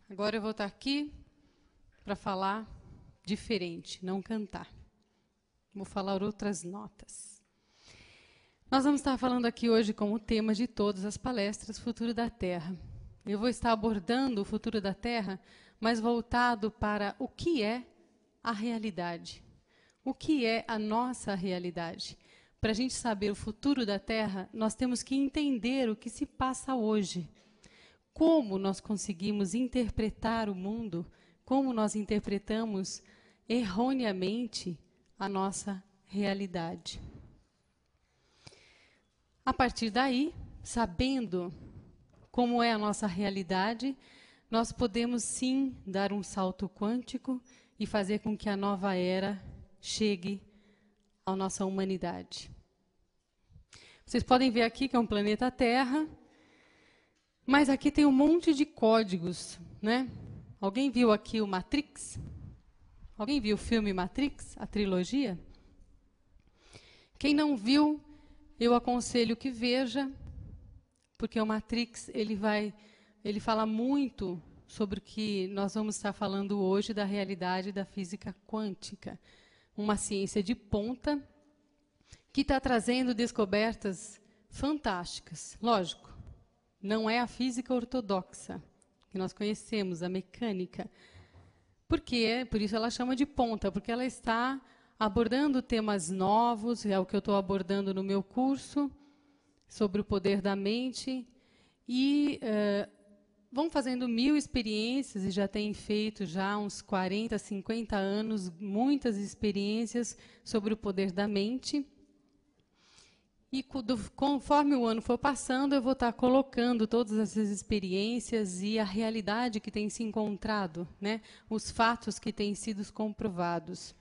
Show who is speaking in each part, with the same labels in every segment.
Speaker 1: Agora eu vou estar aqui para falar diferente, não cantar. Vou falar outras notas. Nós vamos estar falando aqui hoje como tema de todas as palestras, Futuro da Terra. Eu vou estar abordando o futuro da Terra, mas voltado para o que é a realidade. O que é a nossa realidade? Para a gente saber o futuro da Terra, nós temos que entender o que se passa hoje. Como nós conseguimos interpretar o mundo, como nós interpretamos erroneamente a nossa realidade. A partir daí, sabendo como é a nossa realidade, nós podemos sim dar um salto quântico e fazer com que a nova era chegue à nossa humanidade. Vocês podem ver aqui que é um planeta Terra, mas aqui tem um monte de códigos, né? Alguém viu aqui o Matrix? Alguém viu o filme Matrix, a trilogia? Quem não viu, eu aconselho que veja, porque o Matrix ele fala muito sobre o que nós vamos estar falando hoje da realidade da física quântica, uma ciência de ponta que está trazendo descobertas fantásticas. Lógico, não é a física ortodoxa que nós conhecemos, a mecânica. Por isso ela chama de ponta, porque ela está abordando temas novos, é o que eu estou abordando no meu curso, sobre o poder da mente, e vão fazendo 1000 experiências, e já têm feito já uns 40, 50 anos, muitas experiências sobre o poder da mente. E conforme o ano for passando, eu vou estar colocando todas essas experiências e a realidade que tem se encontrado, né? Os fatos que têm sido comprovados.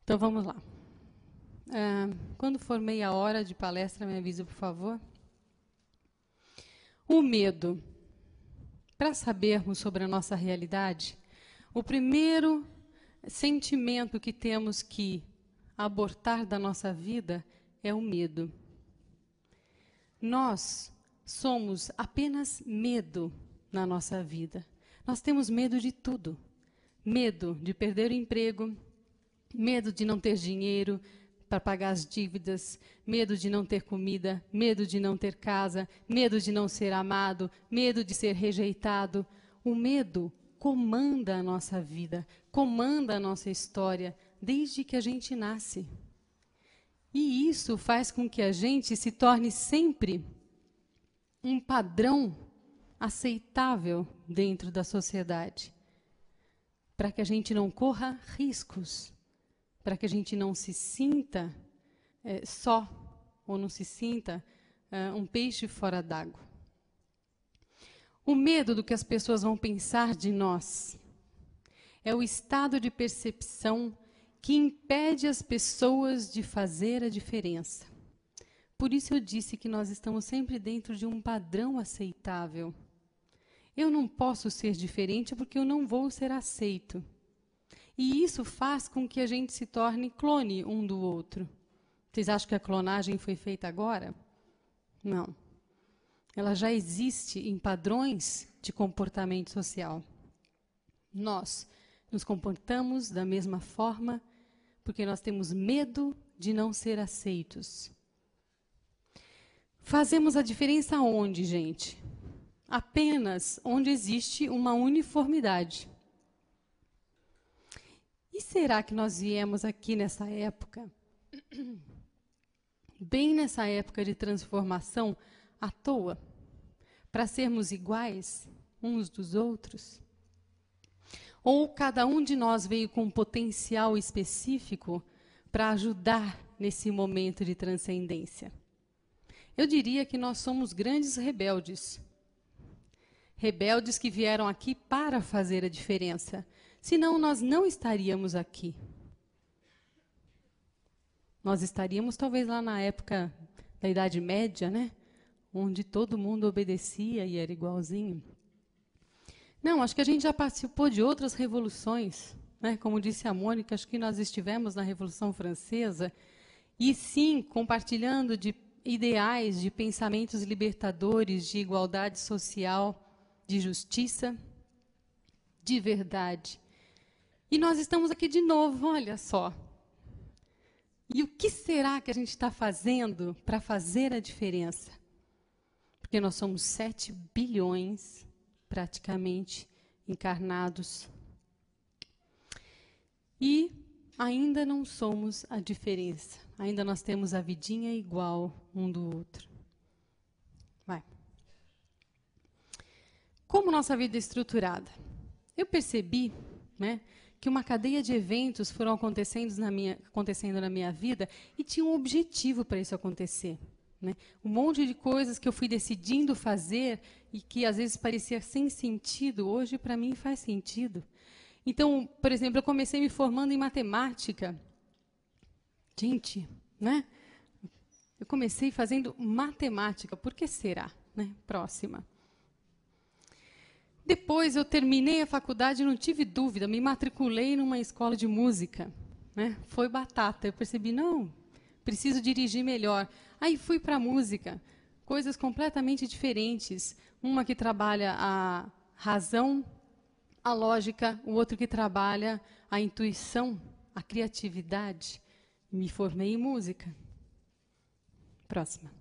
Speaker 1: Então, vamos lá. Quando for meia hora de palestra, me avisa, por favor. O medo. Para sabermos sobre a nossa realidade, o primeiro sentimento que temos que abortar da nossa vida é o medo. Nós somos apenas medo na nossa vida. Nós temos medo de tudo. Medo de perder o emprego, medo de não ter dinheiro para pagar as dívidas, medo de não ter comida, medo de não ter casa, medo de não ser amado, medo de ser rejeitado. O medo comanda a nossa vida, comanda a nossa história desde que a gente nasce. E isso faz com que a gente se torne sempre um padrão aceitável dentro da sociedade, para que a gente não corra riscos, para que a gente não se sinta só, ou não se sinta um peixe fora d'água. O medo do que as pessoas vão pensar de nós é o estado de percepção que impede as pessoas de fazer a diferença. Por isso eu disse que nós estamos sempre dentro de um padrão aceitável. Eu não posso ser diferente porque eu não vou ser aceito. E isso faz com que a gente se torne clone um do outro. Vocês acham que a clonagem foi feita agora? Não. Ela já existe em padrões de comportamento social. Nós nos comportamos da mesma forma porque nós temos medo de não ser aceitos. Fazemos a diferença onde, gente? Apenas onde existe uma uniformidade. E será que nós viemos aqui nessa época, bem nessa época de transformação, à toa, para sermos iguais uns dos outros? Ou cada um de nós veio com um potencial específico para ajudar nesse momento de transcendência? Eu diria que nós somos grandes rebeldes. Rebeldes que vieram aqui para fazer a diferença. Senão nós não estaríamos aqui. Nós estaríamos talvez lá na época da Idade Média, né? Onde todo mundo obedecia e era igualzinho. Não, acho que a gente já participou de outras revoluções, né? Como disse a Mônica, acho que nós estivemos na Revolução Francesa, e sim, compartilhando de ideais, de pensamentos libertadores, de igualdade social, de justiça. de verdade. E nós estamos aqui de novo, olha só. E o que será que a gente está fazendo para fazer a diferença? Porque nós somos 7 bilhões, praticamente, encarnados. E ainda não somos a diferença. Ainda nós temos a vidinha igual um do outro. Vai. Como nossa vida é estruturada? Eu percebi, né, que uma cadeia de eventos foram acontecendo na minha vida e tinha um objetivo para isso acontecer. Né? Um monte de coisas que eu fui decidindo fazer e que às vezes parecia sem sentido, hoje para mim faz sentido. Então, por exemplo, eu comecei me formando em matemática. Gente, né? Eu comecei fazendo matemática. Por que será? Né? Próxima. Depois eu terminei a faculdade e não tive dúvida, me matriculei numa escola de música. Né? Foi batata. Eu percebi, não, preciso dirigir melhor. Aí fui para a música, coisas completamente diferentes. Uma que trabalha a razão, a lógica, o outro que trabalha a intuição, a criatividade. Me formei em música. Próxima.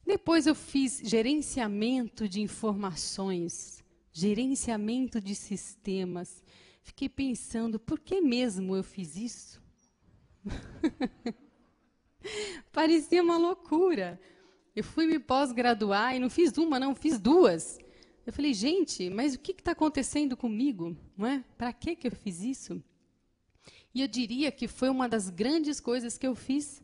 Speaker 1: Depois eu fiz gerenciamento de informações, gerenciamento de sistemas. Fiquei pensando, por que mesmo eu fiz isso? Parecia uma loucura. Eu fui me pós-graduar e não fiz uma, não, fiz 2. Eu falei, gente, mas o que está acontecendo comigo? Não é? Para que eu fiz isso? E eu diria que foi uma das grandes coisas que eu fiz,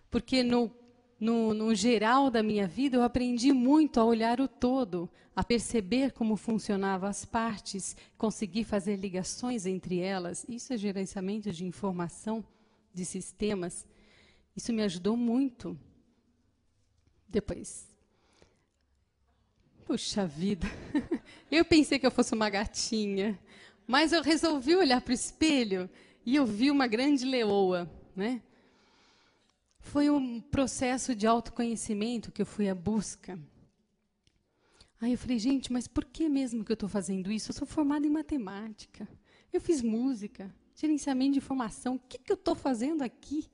Speaker 1: porque no geral da minha vida eu aprendi muito a olhar o todo, a perceber como funcionavam as partes, conseguir fazer ligações entre elas. Isso é gerenciamento de informação, de sistemas. Isso me ajudou muito. Depois... Puxa vida, eu pensei que eu fosse uma gatinha, mas eu resolvi olhar para o espelho e eu vi uma grande leoa, né? Foi um processo de autoconhecimento que eu fui à busca. Aí eu falei, gente, mas por que mesmo que eu estou fazendo isso? Eu sou formada em matemática, eu fiz música, gerenciamento de informação, o que eu estou fazendo aqui?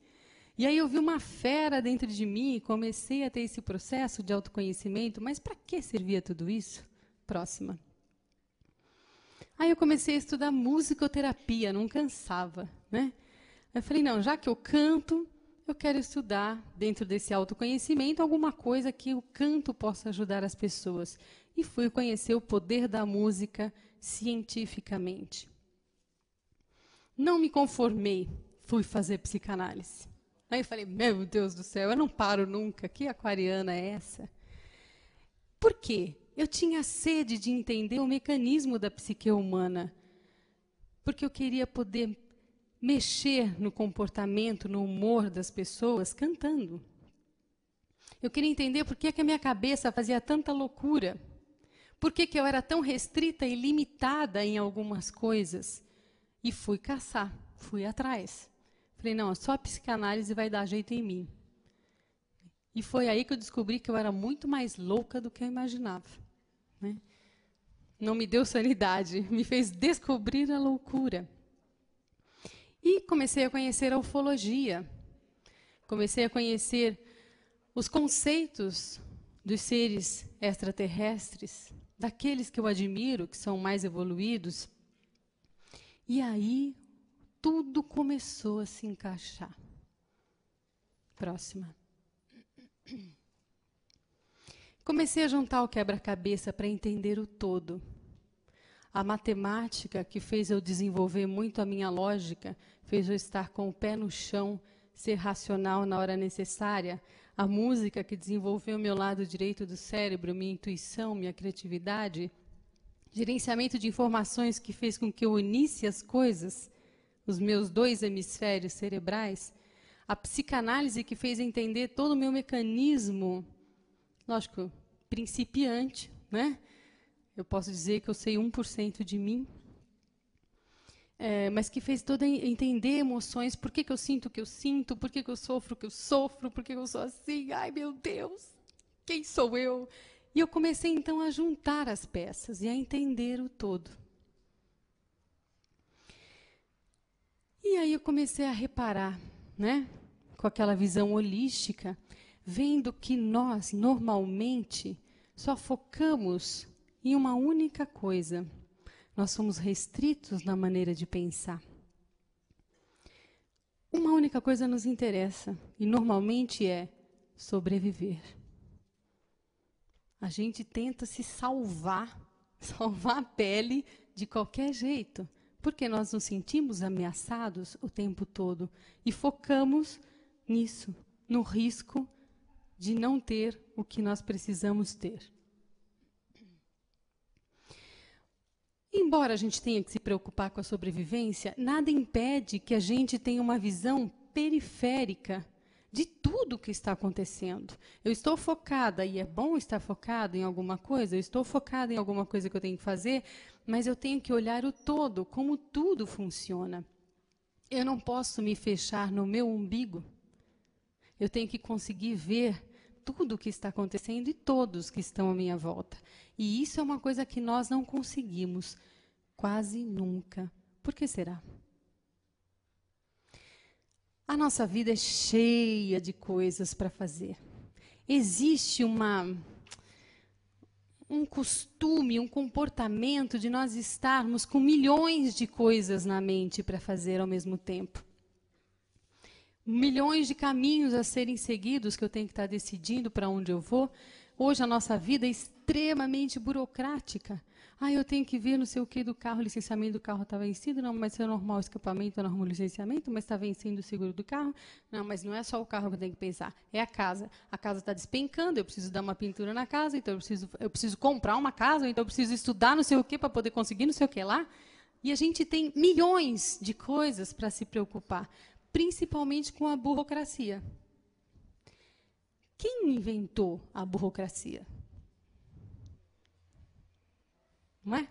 Speaker 1: E aí eu vi uma fera dentro de mim e comecei a ter esse processo de autoconhecimento, mas para que servia tudo isso? Próxima. Aí eu comecei a estudar musicoterapia, não cansava, né? Eu falei, não, já que eu canto, eu quero estudar, dentro desse autoconhecimento, alguma coisa que o canto possa ajudar as pessoas. E fui conhecer o poder da música cientificamente. Não me conformei, fui fazer psicanálise. Aí eu falei, meu Deus do céu, eu não paro nunca, que aquariana é essa? Por quê? Eu tinha sede de entender o mecanismo da psique humana, porque eu queria poder mexer no comportamento, no humor das pessoas, cantando. Eu queria entender por que a minha cabeça fazia tanta loucura, por que eu era tão restrita e limitada em algumas coisas. E fui caçar, fui atrás. Falei, não, só a psicanálise vai dar jeito em mim. E foi aí que eu descobri que eu era muito mais louca do que eu imaginava. Né? Não me deu sanidade, me fez descobrir a loucura. E comecei a conhecer a ufologia. Comecei a conhecer os conceitos dos seres extraterrestres, daqueles que eu admiro, que são mais evoluídos. E aí tudo começou a se encaixar. Próxima. Comecei a juntar o quebra-cabeça para entender o todo. A matemática, que fez eu desenvolver muito a minha lógica, fez eu estar com o pé no chão, ser racional na hora necessária. A música, que desenvolveu o meu lado direito do cérebro, minha intuição, minha criatividade. Gerenciamento de informações, que fez com que eu unisse as coisas, os meus 2 hemisférios cerebrais, a psicanálise, que fez entender todo o meu mecanismo, lógico, principiante, né? Eu posso dizer que eu sei 1% de mim, mas que fez todo entender emoções, por que eu sinto o que eu sinto, por que eu sofro o que eu sofro, por que eu sou assim, ai meu Deus, quem sou eu? E eu comecei, então, a juntar as peças e a entender o todo. E aí eu comecei a reparar, né, com aquela visão holística, vendo que nós, normalmente, só focamos em uma única coisa. Nós somos restritos na maneira de pensar. Uma única coisa nos interessa, e normalmente é sobreviver. A gente tenta se salvar a pele de qualquer jeito, porque nós nos sentimos ameaçados o tempo todo e focamos nisso, no risco de não ter o que nós precisamos ter. Embora a gente tenha que se preocupar com a sobrevivência, nada impede que a gente tenha uma visão periférica de tudo o que está acontecendo. Eu estou focada, e é bom estar focado em alguma coisa, eu estou focada em alguma coisa que eu tenho que fazer, mas eu tenho que olhar o todo, como tudo funciona. Eu não posso me fechar no meu umbigo. Eu tenho que conseguir ver tudo o que está acontecendo e todos que estão à minha volta. E isso é uma coisa que nós não conseguimos quase nunca. Por que será? A nossa vida é cheia de coisas para fazer. Existe um costume, um comportamento de nós estarmos com milhões de coisas na mente para fazer ao mesmo tempo. Milhões de caminhos a serem seguidos que eu tenho que estar decidindo para onde eu vou. Hoje a nossa vida é extremamente burocrática. Eu tenho que ver não sei o que do carro, o licenciamento do carro está vencido, não, mas se é normal o escapamento, é normal o licenciamento, mas está vencendo o seguro do carro. Não, mas não é só o carro que eu tenho que pensar, é a casa. A casa está despencando, eu preciso dar uma pintura na casa, então eu preciso comprar uma casa, então eu preciso estudar não sei o que para poder conseguir não sei o que lá. E a gente tem milhões de coisas para se preocupar, principalmente com a burocracia. Quem inventou a burocracia? Não é?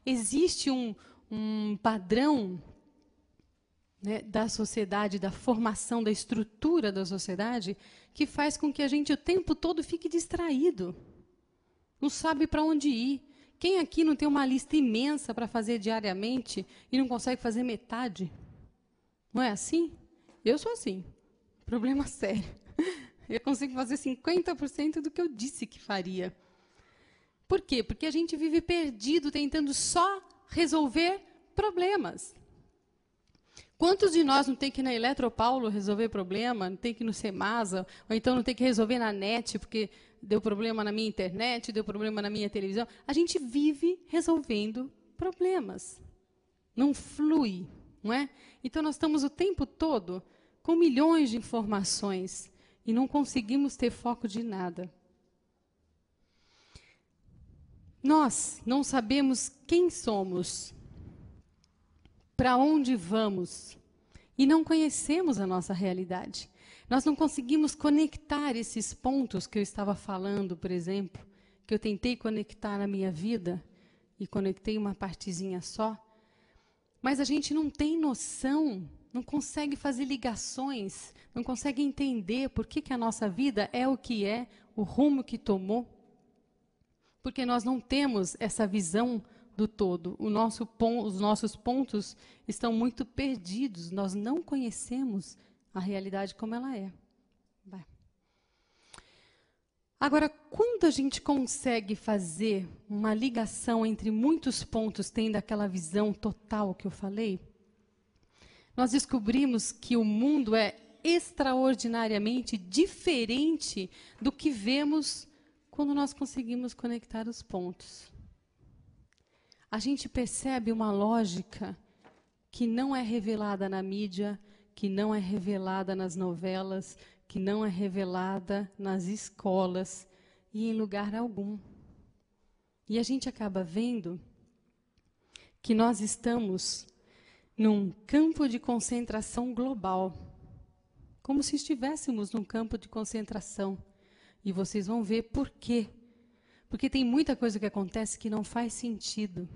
Speaker 1: Existe um padrão, né, da sociedade, da formação, da estrutura da sociedade, que faz com que a gente o tempo todo fique distraído. Não sabe para onde ir. Quem aqui não tem uma lista imensa para fazer diariamente e não consegue fazer metade? Não é assim? Eu sou assim. Problema sério. Eu consigo fazer 50% do que eu disse que faria. Por quê? Porque a gente vive perdido tentando só resolver problemas. Quantos de nós não tem que ir na Eletropaulo resolver problema, não tem que ir no Semasa, ou então não tem que resolver na net, porque deu problema na minha internet, deu problema na minha televisão? A gente vive resolvendo problemas. Não flui, não é? Então, nós estamos o tempo todo com milhões de informações e não conseguimos ter foco de nada. Nós não sabemos quem somos, para onde vamos, e não conhecemos a nossa realidade. Nós não conseguimos conectar esses pontos que eu estava falando, por exemplo, que eu tentei conectar na minha vida, e conectei uma partezinha só, mas a gente não tem noção, não consegue fazer ligações, não consegue entender por que a nossa vida é o que é, o rumo que tomou. Porque nós não temos essa visão do todo. Os nossos pontos estão muito perdidos. Nós não conhecemos a realidade como ela é. Vai. Agora, quando a gente consegue fazer uma ligação entre muitos pontos, tendo aquela visão total que eu falei, nós descobrimos que o mundo é extraordinariamente diferente do que vemos quando nós conseguimos conectar os pontos. A gente percebe uma lógica que não é revelada na mídia, que não é revelada nas novelas, que não é revelada nas escolas e em lugar algum. E a gente acaba vendo que nós estamos num campo de concentração global, como se estivéssemos num campo de concentração. E vocês vão ver por quê. Porque tem muita coisa que acontece que não faz sentido.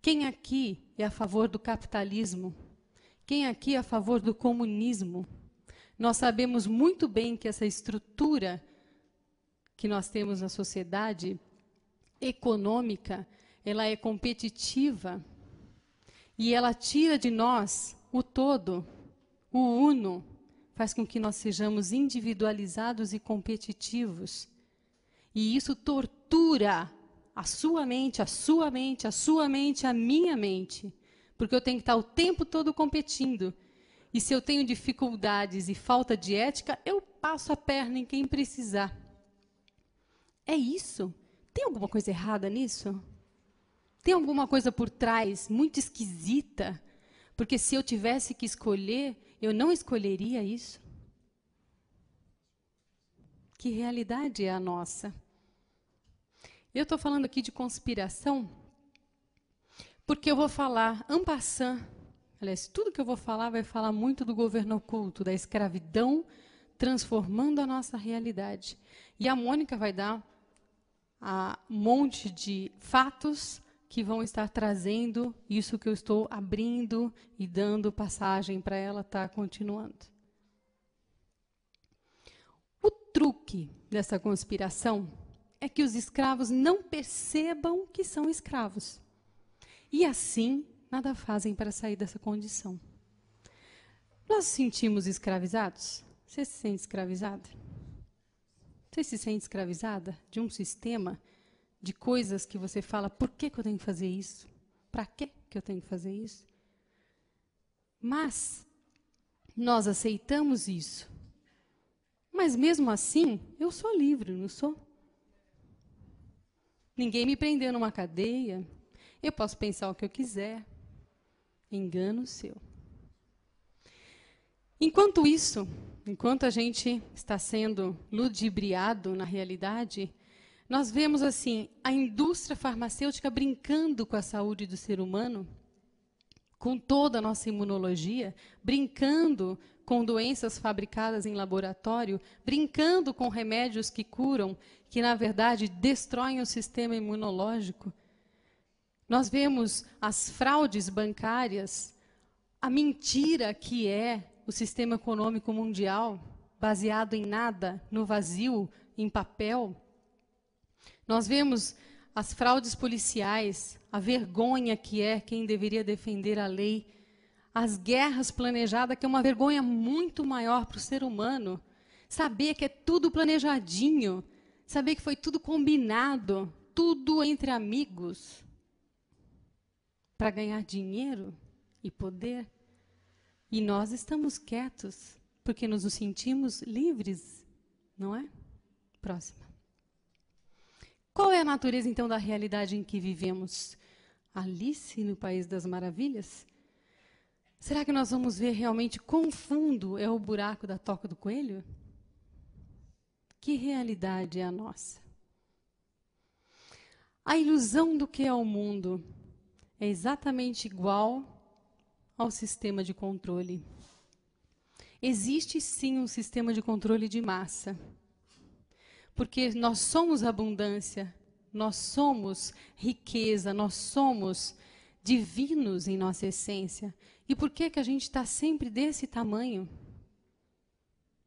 Speaker 1: Quem aqui é a favor do capitalismo? Quem aqui é a favor do comunismo? Nós sabemos muito bem que essa estrutura que nós temos na sociedade econômica, ela é competitiva e ela tira de nós o todo, o uno, faz com que nós sejamos individualizados e competitivos. E isso tortura a sua mente, a sua mente, a sua mente, a minha mente. Porque eu tenho que estar o tempo todo competindo. E se eu tenho dificuldades e falta de ética, eu passo a perna em quem precisar. É isso? Tem alguma coisa errada nisso? Tem alguma coisa por trás muito esquisita? Porque se eu tivesse que escolher, eu não escolheria isso? Que realidade é a nossa? Eu estou falando aqui de conspiração porque eu vou falar en passant. Aliás, tudo que eu vou falar vai falar muito do governo oculto, da escravidão, transformando a nossa realidade. E a Mônica vai dar um monte de fatos que vão estar trazendo isso que eu estou abrindo e dando passagem para ela estar continuando. O truque dessa conspiração é que os escravos não percebam que são escravos. E assim, nada fazem para sair dessa condição. Nós nos sentimos escravizados? Você se sente escravizada? Você se sente escravizada de um sistema de coisas que você fala, por que eu tenho que fazer isso? Para que eu tenho que fazer isso? Mas nós aceitamos isso. Mas mesmo assim, eu sou livre, não sou? Ninguém me prendeu numa cadeia. Eu posso pensar o que eu quiser. Engano seu. Enquanto isso, enquanto a gente está sendo ludibriado na realidade, nós vemos assim a indústria farmacêutica brincando com a saúde do ser humano, com toda a nossa imunologia, brincando com doenças fabricadas em laboratório, brincando com remédios que curam, que na verdade destroem o sistema imunológico. Nós vemos as fraudes bancárias, a mentira que é o sistema econômico mundial, baseado em nada, no vazio, em papel. Nós vemos as fraudes policiais, a vergonha que é quem deveria defender a lei, as guerras planejadas, que é uma vergonha muito maior para o ser humano. Saber que é tudo planejadinho, saber que foi tudo combinado, tudo entre amigos, para ganhar dinheiro e poder. E nós estamos quietos, porque nos sentimos livres, não é? Próxima. Qual é a natureza, então, da realidade em que vivemos? Alice no País das Maravilhas? Será que nós vamos ver realmente quão fundo é o buraco da toca do coelho? Que realidade é a nossa? A ilusão do que é o mundo é exatamente igual ao sistema de controle. Existe, sim, um sistema de controle de massa. Porque nós somos abundância, nós somos riqueza, nós somos divinos em nossa essência. E por que a gente está sempre desse tamanho?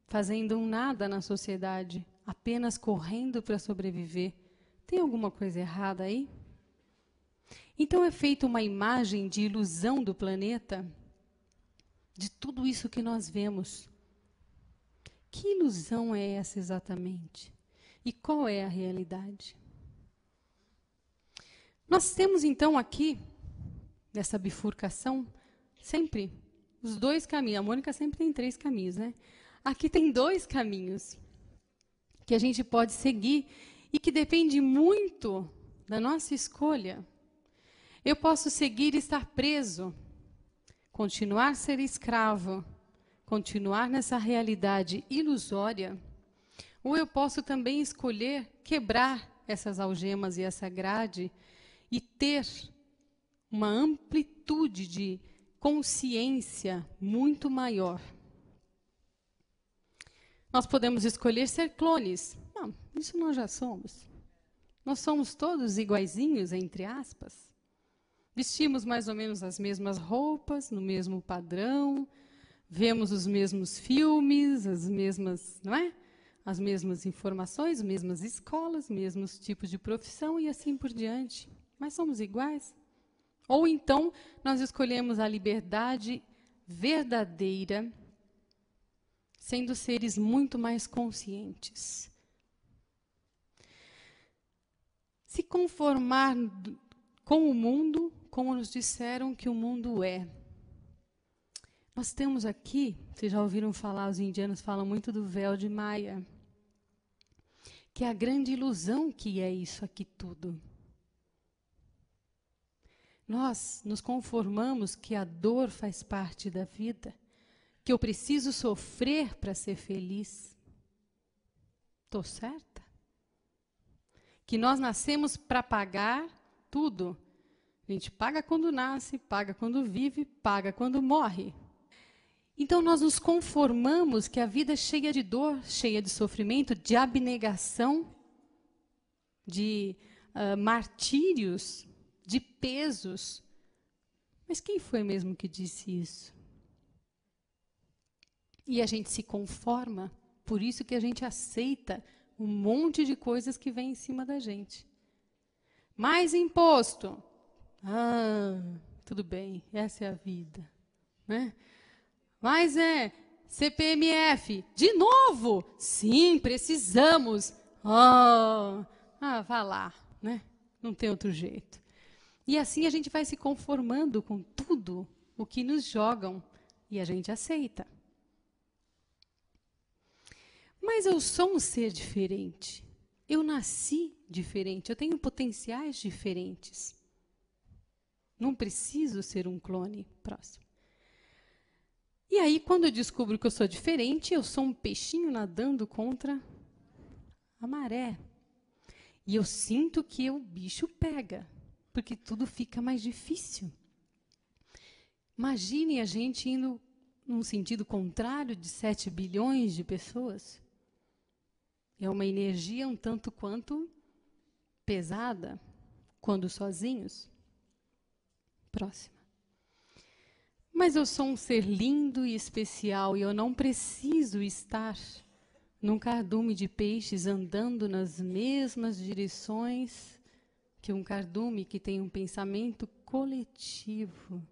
Speaker 1: Fazendo um nada na sociedade, apenas correndo para sobreviver. Tem alguma coisa errada aí? Então é feita uma imagem de ilusão do planeta, de tudo isso que nós vemos. Que ilusão é essa exatamente? E qual é a realidade? Nós temos então aqui, nessa bifurcação, sempre os dois caminhos. A Mônica sempre tem 3 caminhos, né? Aqui tem 2 caminhos que a gente pode seguir e que depende muito da nossa escolha. Eu posso seguir e estar preso, continuar a ser escravo, continuar nessa realidade ilusória, ou eu posso também escolher quebrar essas algemas e essa grade e ter uma amplitude de consciência muito maior. Nós podemos escolher ser clones. Não, isso nós já somos. Nós somos todos iguaizinhos, entre aspas. Vestimos mais ou menos as mesmas roupas, no mesmo padrão, vemos os mesmos filmes, as mesmas, não é? as mesmas informações, mesmas escolas, mesmos tipos de profissão e assim por diante. Mas somos iguais? Ou então, nós escolhemos a liberdade verdadeira, sendo seres muito mais conscientes. Se conformar com o mundo, como nos disseram que o mundo é. Nós temos aqui, vocês já ouviram falar, os indianos falam muito do véu de Maia, que é a grande ilusão que é isso aqui tudo. Nós nos conformamos que a dor faz parte da vida, que eu preciso sofrer para ser feliz. Estou certa? Que nós nascemos para pagar tudo. A gente paga quando nasce, paga quando vive, paga quando morre. Então, nós nos conformamos que a vida é cheia de dor, cheia de sofrimento, de abnegação, de martírios, de pesos. Mas quem foi mesmo que disse isso? E a gente se conforma, por isso que a gente aceita um monte de coisas que vem em cima da gente. Mais imposto. Tudo bem, essa é a vida, né? Mas CPMF, de novo? Sim, precisamos. Vá lá, né? Não tem outro jeito. E assim a gente vai se conformando com tudo o que nos jogam e a gente aceita. Mas eu sou um ser diferente. Eu nasci diferente, eu tenho potenciais diferentes. Não preciso ser um clone próximo. E aí, quando eu descubro que eu sou diferente, eu sou um peixinho nadando contra a maré. E eu sinto que o bicho pega, porque tudo fica mais difícil. Imagine a gente indo num sentido contrário de 7 bilhões de pessoas. É uma energia um tanto quanto pesada, quando sozinhos. Próxima. Mas eu sou um ser lindo e especial e eu não preciso estar num cardume de peixes andando nas mesmas direções que um cardume que tem um pensamento coletivo.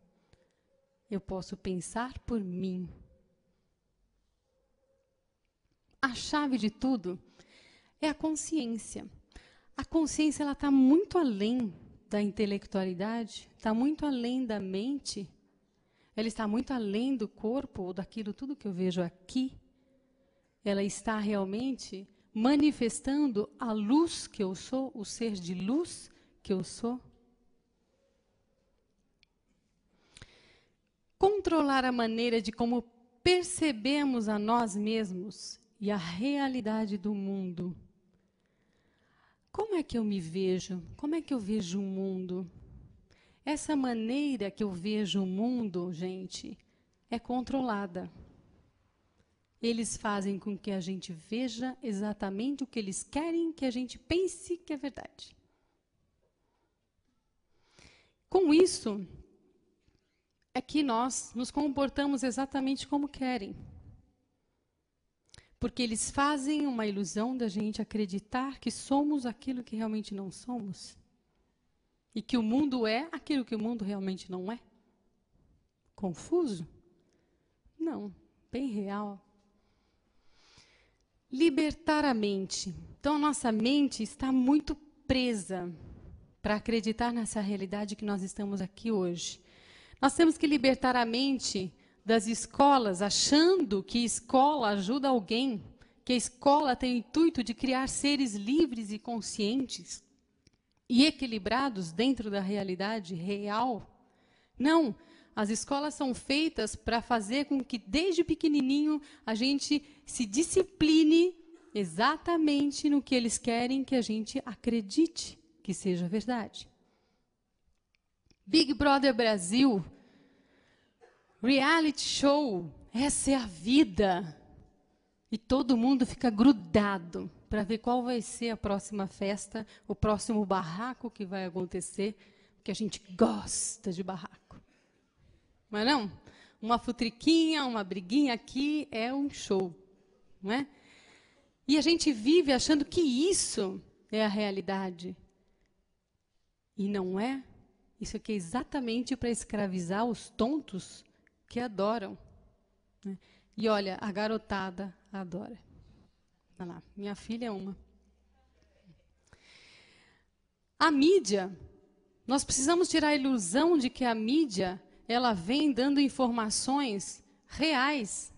Speaker 1: Eu posso pensar por mim. A chave de tudo é a consciência. A consciência ela está muito além da intelectualidade, está muito além da mente. Ela está muito além do corpo ou daquilo tudo que eu vejo aqui. Ela está realmente manifestando a luz que eu sou, o ser de luz que eu sou. Controlar a maneira de como percebemos a nós mesmos e a realidade do mundo. Como é que eu me vejo? Como é que eu vejo o mundo? Essa maneira que eu vejo o mundo, gente, é controlada. Eles fazem com que a gente veja exatamente o que eles querem que a gente pense que é verdade. Com isso, é que nós nos comportamos exatamente como querem. Porque eles fazem uma ilusão da gente acreditar que somos aquilo que realmente não somos. E que o mundo é aquilo que o mundo realmente não é? Confuso? Não, bem real. Libertar a mente. Então, a nossa mente está muito presa para acreditar nessa realidade que nós estamos aqui hoje. Nós temos que libertar a mente das escolas, achando que escola ajuda alguém, que a escola tem o intuito de criar seres livres e conscientes e equilibrados dentro da realidade real. Não, as escolas são feitas para fazer com que desde pequenininho a gente se discipline exatamente no que eles querem que a gente acredite que seja verdade. Big Brother Brasil, reality show, essa é a vida. E todo mundo fica grudado para ver qual vai ser a próxima festa, o próximo barraco que vai acontecer, porque a gente gosta de barraco. Mas não, uma futriquinha, uma briguinha aqui é um show, não é? E a gente vive achando que isso é a realidade. E não é. Isso aqui é exatamente para escravizar os tontos que adoram. Né? E olha, a garotada adora. Olha lá, minha filha é uma. A mídia, nós precisamos tirar a ilusão de que a mídia, ela vem dando informações reais.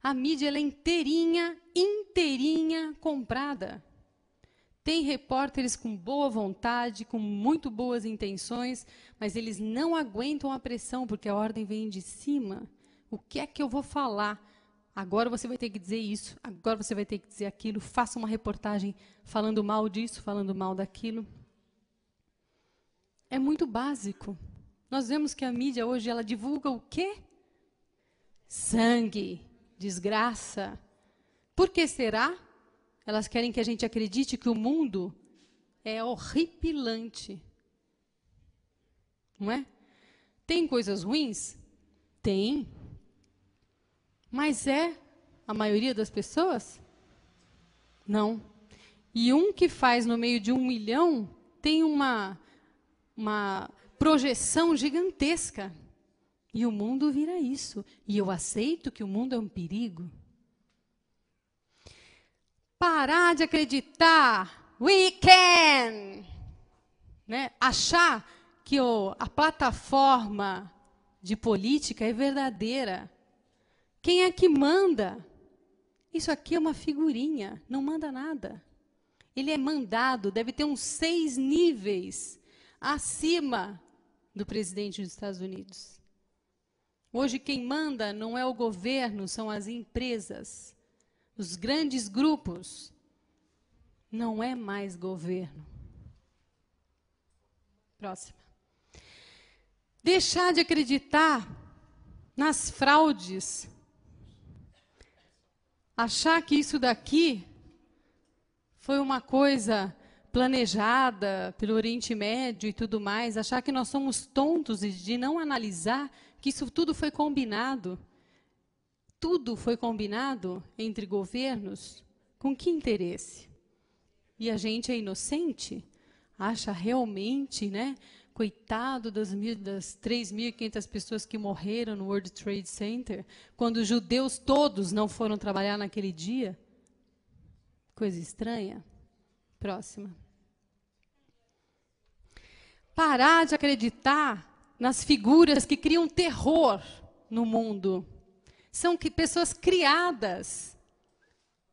Speaker 1: A mídia, ela é inteirinha comprada. Tem repórteres com boa vontade, com muito boas intenções, mas eles não aguentam a pressão, porque a ordem vem de cima. O que é que eu vou falar? Agora você vai ter que dizer isso, agora você vai ter que dizer aquilo. Faça uma reportagem falando mal disso, falando mal daquilo. É muito básico. Nós vemos que a mídia hoje, ela divulga o quê? Sangue, desgraça. Por que será? Elas querem que a gente acredite que o mundo é horripilante. Não é? Tem coisas ruins? Tem. Mas é a maioria das pessoas? Não. E um que faz no meio de 1 milhão tem uma projeção gigantesca. E o mundo vira isso. E eu aceito que o mundo é um perigo. Parar de acreditar, we can, né? Achar que a plataforma de política é verdadeira. Quem é que manda? Isso aqui é uma figurinha, não manda nada. Ele é mandado, deve ter uns 6 níveis acima do presidente dos Estados Unidos. Hoje quem manda não é o governo, são as empresas. Os grandes grupos, não é mais governo. Próxima. Deixar de acreditar nas fraudes. Achar que isso daqui foi uma coisa planejada pelo Oriente Médio e tudo mais. Achar que nós somos tontos e de não analisar que isso tudo foi combinado. Tudo foi combinado entre governos, com que interesse? E a gente é inocente? Acha realmente, né? Coitado das 3.500 pessoas que morreram no World Trade Center, quando os judeus todos não foram trabalhar naquele dia? Coisa estranha. Próxima. Parar de acreditar nas figuras que criam terror no mundo. São pessoas criadas,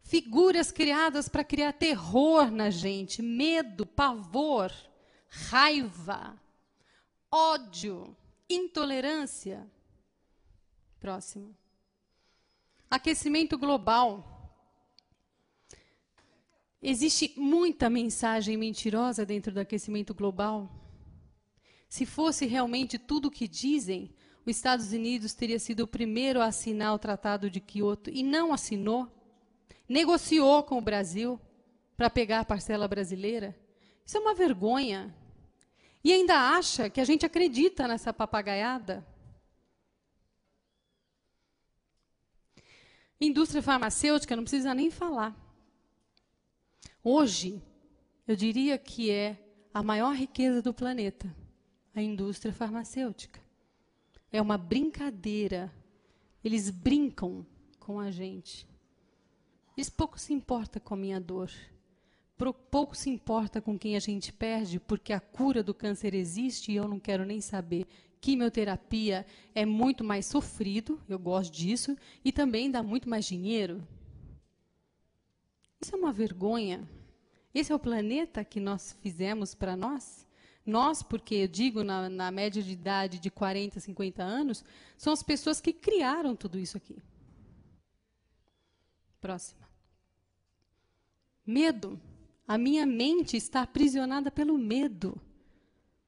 Speaker 1: figuras criadas para criar terror na gente, medo, pavor, raiva, ódio, intolerância. Próximo. Aquecimento global. Existe muita mensagem mentirosa dentro do aquecimento global. Se fosse realmente tudo o que dizem, os Estados Unidos teria sido o primeiro a assinar o Tratado de Quioto e não assinou. Negociou com o Brasil para pegar a parcela brasileira. Isso é uma vergonha. E ainda acha que a gente acredita nessa papagaiada. Indústria farmacêutica, não precisa nem falar. Hoje, eu diria que é a maior riqueza do planeta, a indústria farmacêutica. É uma brincadeira. Eles brincam com a gente. Eles pouco se importam com a minha dor. Pouco se importa com quem a gente perde, porque a cura do câncer existe e eu não quero nem saber. Quimioterapia é muito mais sofrido, eu gosto disso, e também dá muito mais dinheiro. Isso é uma vergonha. Esse é o planeta que nós fizemos para nós? Nós, porque eu digo na média de idade de 40, 50 anos, são as pessoas que criaram tudo isso aqui. Próxima. Medo. A minha mente está aprisionada pelo medo.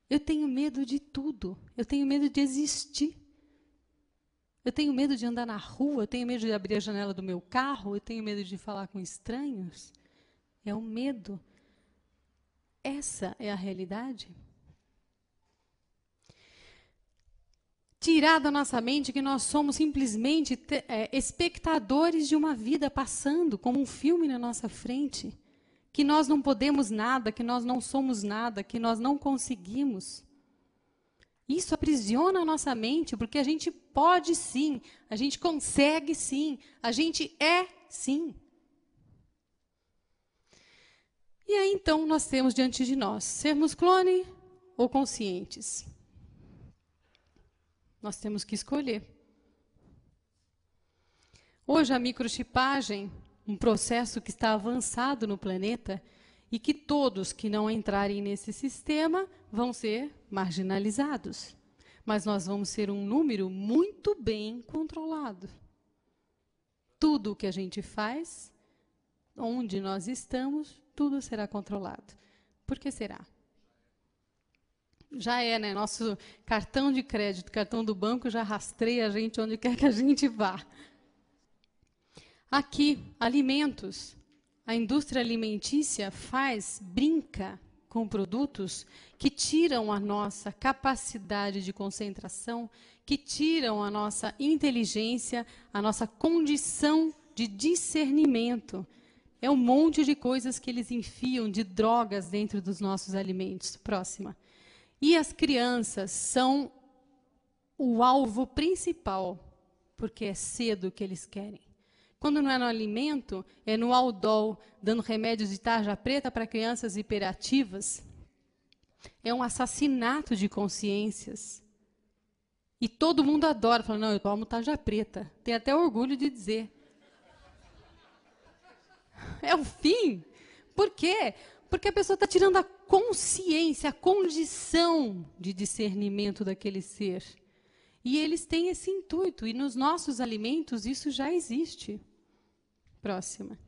Speaker 1: Eu tenho medo de tudo. Eu tenho medo de existir. Eu tenho medo de andar na rua, eu tenho medo de abrir a janela do meu carro, eu tenho medo de falar com estranhos. É o medo. Essa é a realidade. tirar da nossa mente que nós somos simplesmente espectadores de uma vida passando, como um filme na nossa frente, que nós não podemos nada, que nós não somos nada, que nós não conseguimos. Isso aprisiona a nossa mente, porque a gente pode sim, a gente consegue sim, a gente é sim. E aí, então, nós temos diante de nós, sermos clone ou conscientes. Nós temos que escolher. Hoje, a microchipagem, um processo que está avançado no planeta, e que todos que não entrarem nesse sistema vão ser marginalizados. Mas nós vamos ser um número muito bem controlado. Tudo o que a gente faz, onde nós estamos, tudo será controlado. Por que será? Já é, né? Nosso cartão de crédito, cartão do banco já rastreia a gente onde quer que a gente vá. Aqui, alimentos. A indústria alimentícia brinca com produtos que tiram a nossa capacidade de concentração, que tiram a nossa inteligência, a nossa condição de discernimento. É um monte de coisas que eles enfiam de drogas dentro dos nossos alimentos. Próxima. E as crianças são o alvo principal, porque é cedo que eles querem. Quando não é no alimento, é no Aldol, dando remédios de tarja preta para crianças hiperativas. É um assassinato de consciências. E todo mundo adora, fala, não, eu tomo tarja preta. Tem até orgulho de dizer. É o fim. Por quê? Porque a pessoa está tirando a consciência, a condição de discernimento daquele ser. E eles têm esse intuito. E nos nossos alimentos isso já existe. Próxima.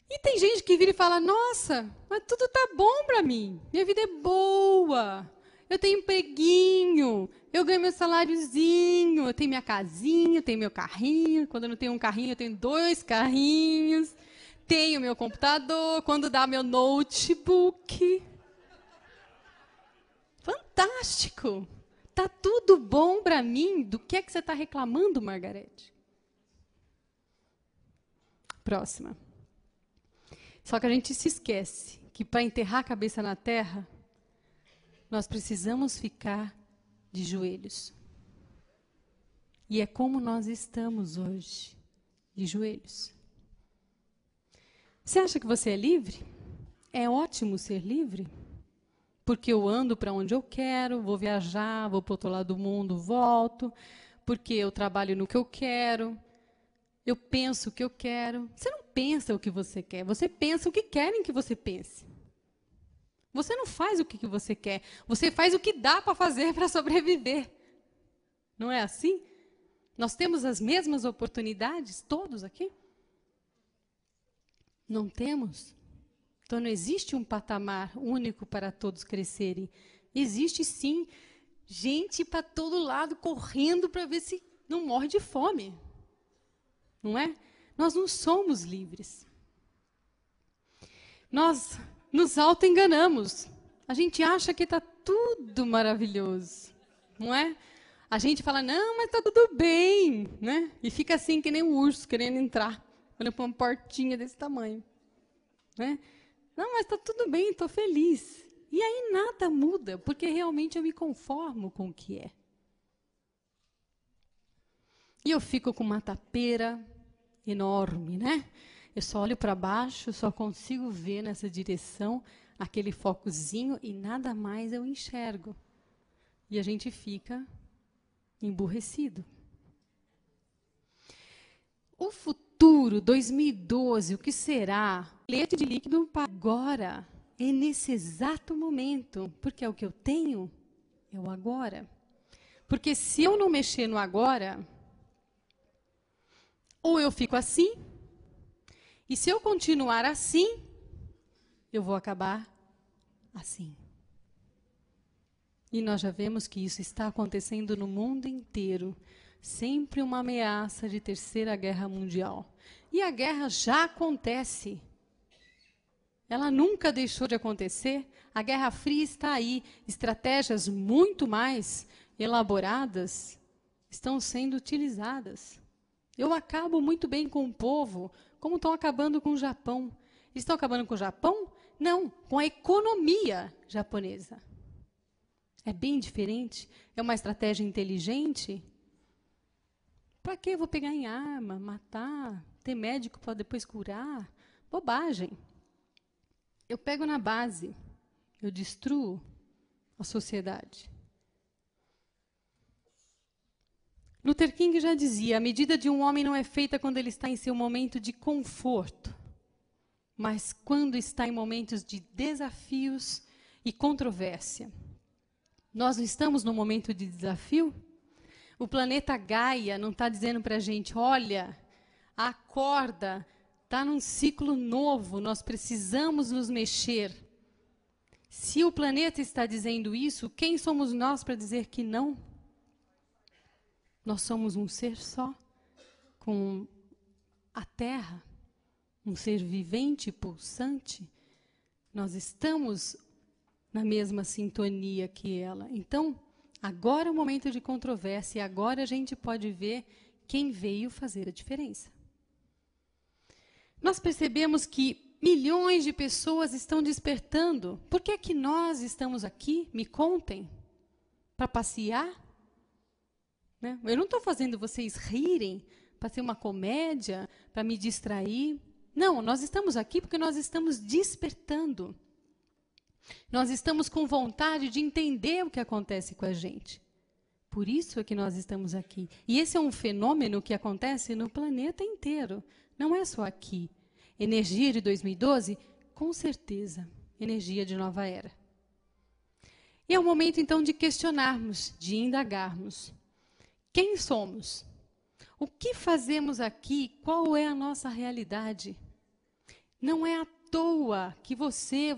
Speaker 1: E tem gente que vira e fala, nossa, mas tudo está bom para mim. Minha vida é boa. Eu tenho empreguinho. Eu ganho meu saláriozinho. Eu tenho minha casinha, eu tenho meu carrinho. Quando eu não tenho um carrinho, eu tenho 2 carrinhos. Tenho meu computador. Quando dá meu notebook. Fantástico. Está tudo bom para mim? Do que é que você está reclamando, Margarete? Próxima. Só que a gente se esquece que para enterrar a cabeça na terra, nós precisamos ficar de joelhos. E é como nós estamos hoje, de joelhos. Você acha que você é livre? É ótimo ser livre? Porque eu ando para onde eu quero, vou viajar, vou para o outro lado do mundo, volto, porque eu trabalho no que eu quero, eu penso o que eu quero. Você não pensa o que você quer, você pensa o que querem que você pense. Você não faz o que você quer, você faz o que dá para fazer para sobreviver. Não é assim? Nós temos as mesmas oportunidades, todos aqui? Não temos? Então, não existe um patamar único para todos crescerem. Existe, sim, gente para todo lado correndo para ver se não morre de fome. Não é? Nós não somos livres. Nós nos auto-enganamos. A gente acha que está tudo maravilhoso. Não é? A gente fala, não, mas está tudo bem. Né? E fica assim, que nem um urso, querendo entrar. Olha para uma portinha desse tamanho. Né? Não, mas está tudo bem, estou feliz. E aí nada muda, porque realmente eu me conformo com o que é. E eu fico com uma tapeira enorme, né? Eu só olho para baixo, só consigo ver nessa direção aquele focozinho e nada mais eu enxergo. E a gente fica emburrecido. O futuro, 2012, o que será? Leite de líquido para agora, é nesse exato momento, porque é o que eu tenho, é o agora. Porque se eu não mexer no agora, ou eu fico assim, e se eu continuar assim, eu vou acabar assim. E nós já vemos que isso está acontecendo no mundo inteiro. Sempre uma ameaça de terceira guerra mundial. E a guerra já acontece. Ela nunca deixou de acontecer. A Guerra Fria está aí. Estratégias muito mais elaboradas estão sendo utilizadas. Eu acabo muito bem com o povo, como estão acabando com o Japão. Estão acabando com o Japão? Não, com a economia japonesa. É bem diferente? É uma estratégia inteligente? Para que eu vou pegar em arma, matar, ter médico para depois curar? Bobagem. Eu pego na base, eu destruo a sociedade. Luther King já dizia, a medida de um homem não é feita quando ele está em seu momento de conforto, mas quando está em momentos de desafios e controvérsia. Nós não estamos num momento de desafio? O planeta Gaia não está dizendo para a gente, olha, acorda, está num ciclo novo, nós precisamos nos mexer. Se o planeta está dizendo isso, quem somos nós para dizer que não? Nós somos um ser só, com a Terra, um ser vivente, pulsante. Nós estamos na mesma sintonia que ela. Então, agora é o momento de controvérsia, e agora a gente pode ver quem veio fazer a diferença. Nós percebemos que milhões de pessoas estão despertando. Por que é que nós estamos aqui? Me contem. Para passear? Né? Eu não estou fazendo vocês rirem para ser uma comédia, para me distrair. Não, nós estamos aqui porque nós estamos despertando. Nós estamos com vontade de entender o que acontece com a gente. Por isso é que nós estamos aqui. E esse é um fenômeno que acontece no planeta inteiro. Não é só aqui. Energia de 2012? Com certeza. Energia de nova era. E é o momento, então, de questionarmos, de indagarmos. Quem somos? O que fazemos aqui? Qual é a nossa realidade? Não é à toa que você,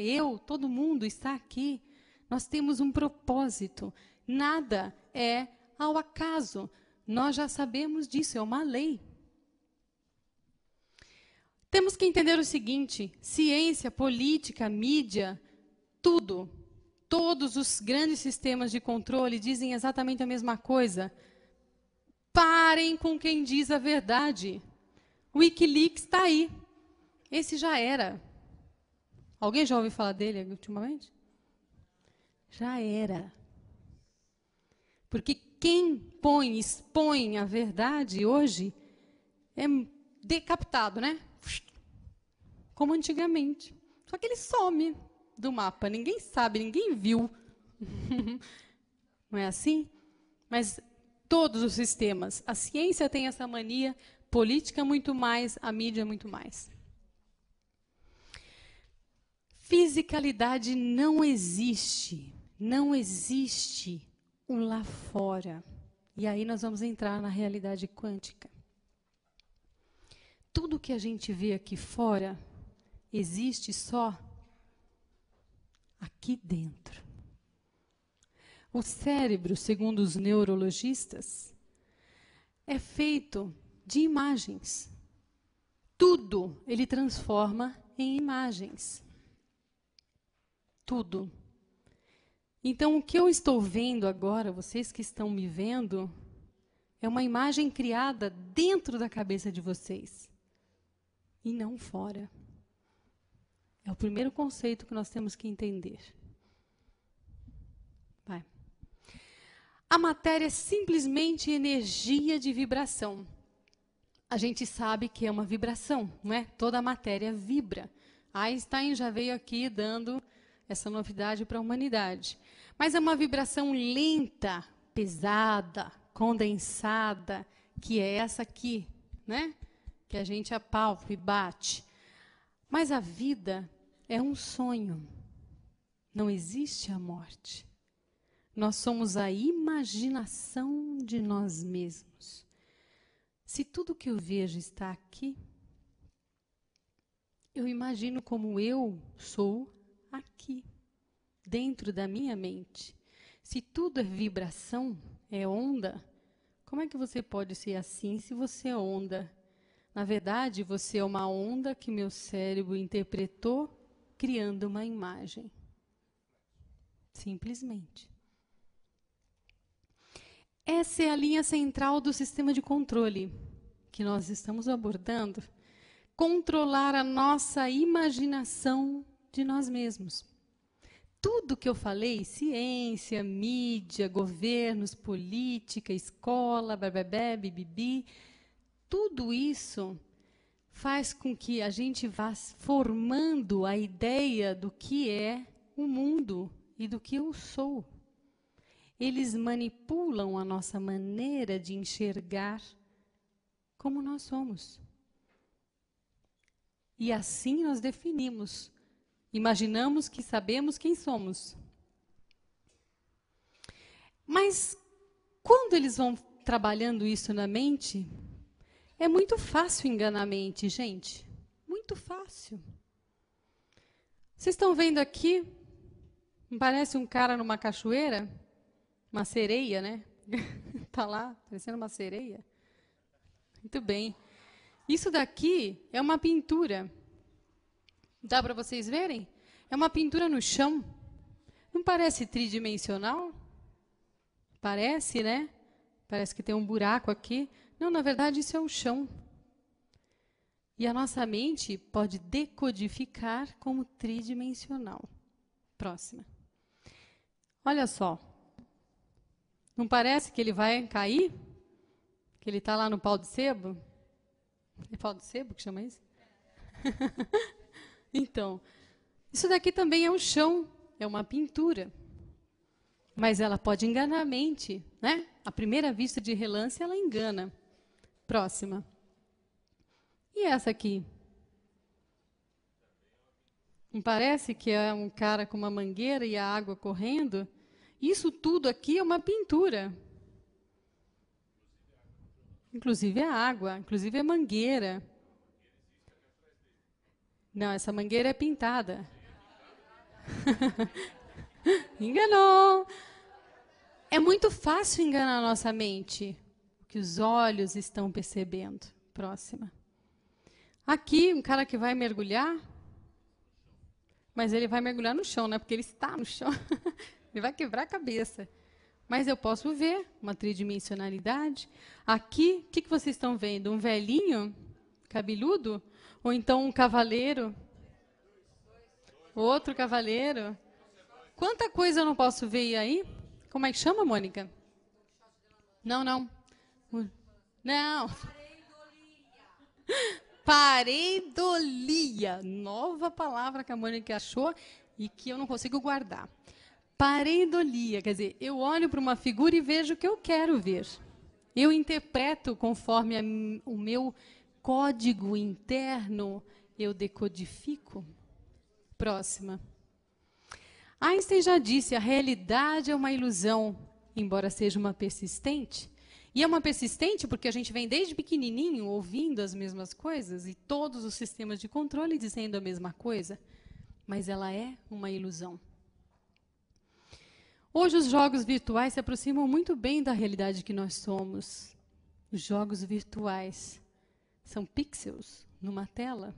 Speaker 1: eu, todo mundo está aqui. Nós temos um propósito. Nada é ao acaso. Nós já sabemos disso, é uma lei. Temos que entender o seguinte, ciência, política, mídia, tudo, todos os grandes sistemas de controle dizem exatamente a mesma coisa. Parem com quem diz a verdade. O Wikileaks está aí. Esse já era. Alguém já ouviu falar dele ultimamente? Já era. Porque quem expõe a verdade hoje é decapitado, né? Como antigamente. Só que ele some do mapa. Ninguém sabe, ninguém viu. Não é assim? Mas todos os sistemas. A ciência tem essa mania, política muito mais, a mídia muito mais. Fisicalidade não existe. Não existe um lá fora. E aí nós vamos entrar na realidade quântica. Tudo que a gente vê aqui fora existe só aqui dentro. O cérebro, segundo os neurologistas, é feito de imagens. Tudo ele transforma em imagens. Tudo. Então, o que eu estou vendo agora, vocês que estão me vendo, é uma imagem criada dentro da cabeça de vocês. E não fora. É o primeiro conceito que nós temos que entender. Vai. A matéria é simplesmente energia de vibração. A gente sabe que é uma vibração, não é? Toda a matéria vibra. Einstein já veio aqui dando essa novidade para a humanidade. Mas é uma vibração lenta, pesada, condensada, que é essa aqui, né? Que a gente apalpa e bate. Mas a vida é um sonho. Não existe a morte. Nós somos a imaginação de nós mesmos. Se tudo que eu vejo está aqui, eu imagino como eu sou aqui, dentro da minha mente. Se tudo é vibração, é onda, como é que você pode ser assim se você é onda? Na verdade, você é uma onda que meu cérebro interpretou, criando uma imagem. Simplesmente. Essa é a linha central do sistema de controle que nós estamos abordando. Controlar a nossa imaginação de nós mesmos. Tudo que eu falei, ciência, mídia, governos, política, escola, bababé, bibibi, tudo isso faz com que a gente vá formando a ideia do que é o mundo e do que eu sou. Eles manipulam a nossa maneira de enxergar como nós somos. E assim nós definimos, imaginamos que sabemos quem somos. Mas quando eles vão trabalhando isso na mente, é muito fácil enganar a mente, gente. Muito fácil. Vocês estão vendo aqui? Parece um cara numa cachoeira? Uma sereia, né? Está lá, parecendo uma sereia. Muito bem. Isso daqui é uma pintura. Dá para vocês verem? É uma pintura no chão. Não parece tridimensional? Parece, né? Parece que tem um buraco aqui. Não, na verdade, isso é o chão. E a nossa mente pode decodificar como tridimensional. Próxima. Olha só. Não parece que ele vai cair? Que ele está lá no pau de sebo? É pau de sebo que chama isso? Então, isso daqui também é um chão, é uma pintura. Mas ela pode enganar a mente, né? À primeira vista de relance, ela engana. Próxima. E essa aqui? Não parece que é um cara com uma mangueira e a água correndo? Isso tudo aqui é uma pintura. Inclusive a água, inclusive a mangueira. Não, essa mangueira é pintada. Enganou! É muito fácil enganar a nossa mente. O que os olhos estão percebendo. Próxima. Aqui, um cara que vai mergulhar. Mas ele vai mergulhar no chão, né? Porque ele está no chão. Ele vai quebrar a cabeça. Mas eu posso ver uma tridimensionalidade. Aqui, o que vocês estão vendo? Um velhinho cabeludo? Ou então um cavaleiro? Outro cavaleiro? Quanta coisa eu não posso ver aí? Como é que chama, Mônica? Não, não. Não. Pareidolia. Nova palavra que a Mônica achou e que eu não consigo guardar. Pareidolia, quer dizer, eu olho para uma figura e vejo o que eu quero ver. Eu interpreto conforme o meu código interno, eu decodifico. Próxima. Einstein já disse, a realidade é uma ilusão, embora seja uma persistente. E é uma persistente porque a gente vem desde pequenininho ouvindo as mesmas coisas e todos os sistemas de controle dizendo a mesma coisa, mas ela é uma ilusão. Hoje os jogos virtuais se aproximam muito bem da realidade que nós somos. Os jogos virtuais são pixels numa tela,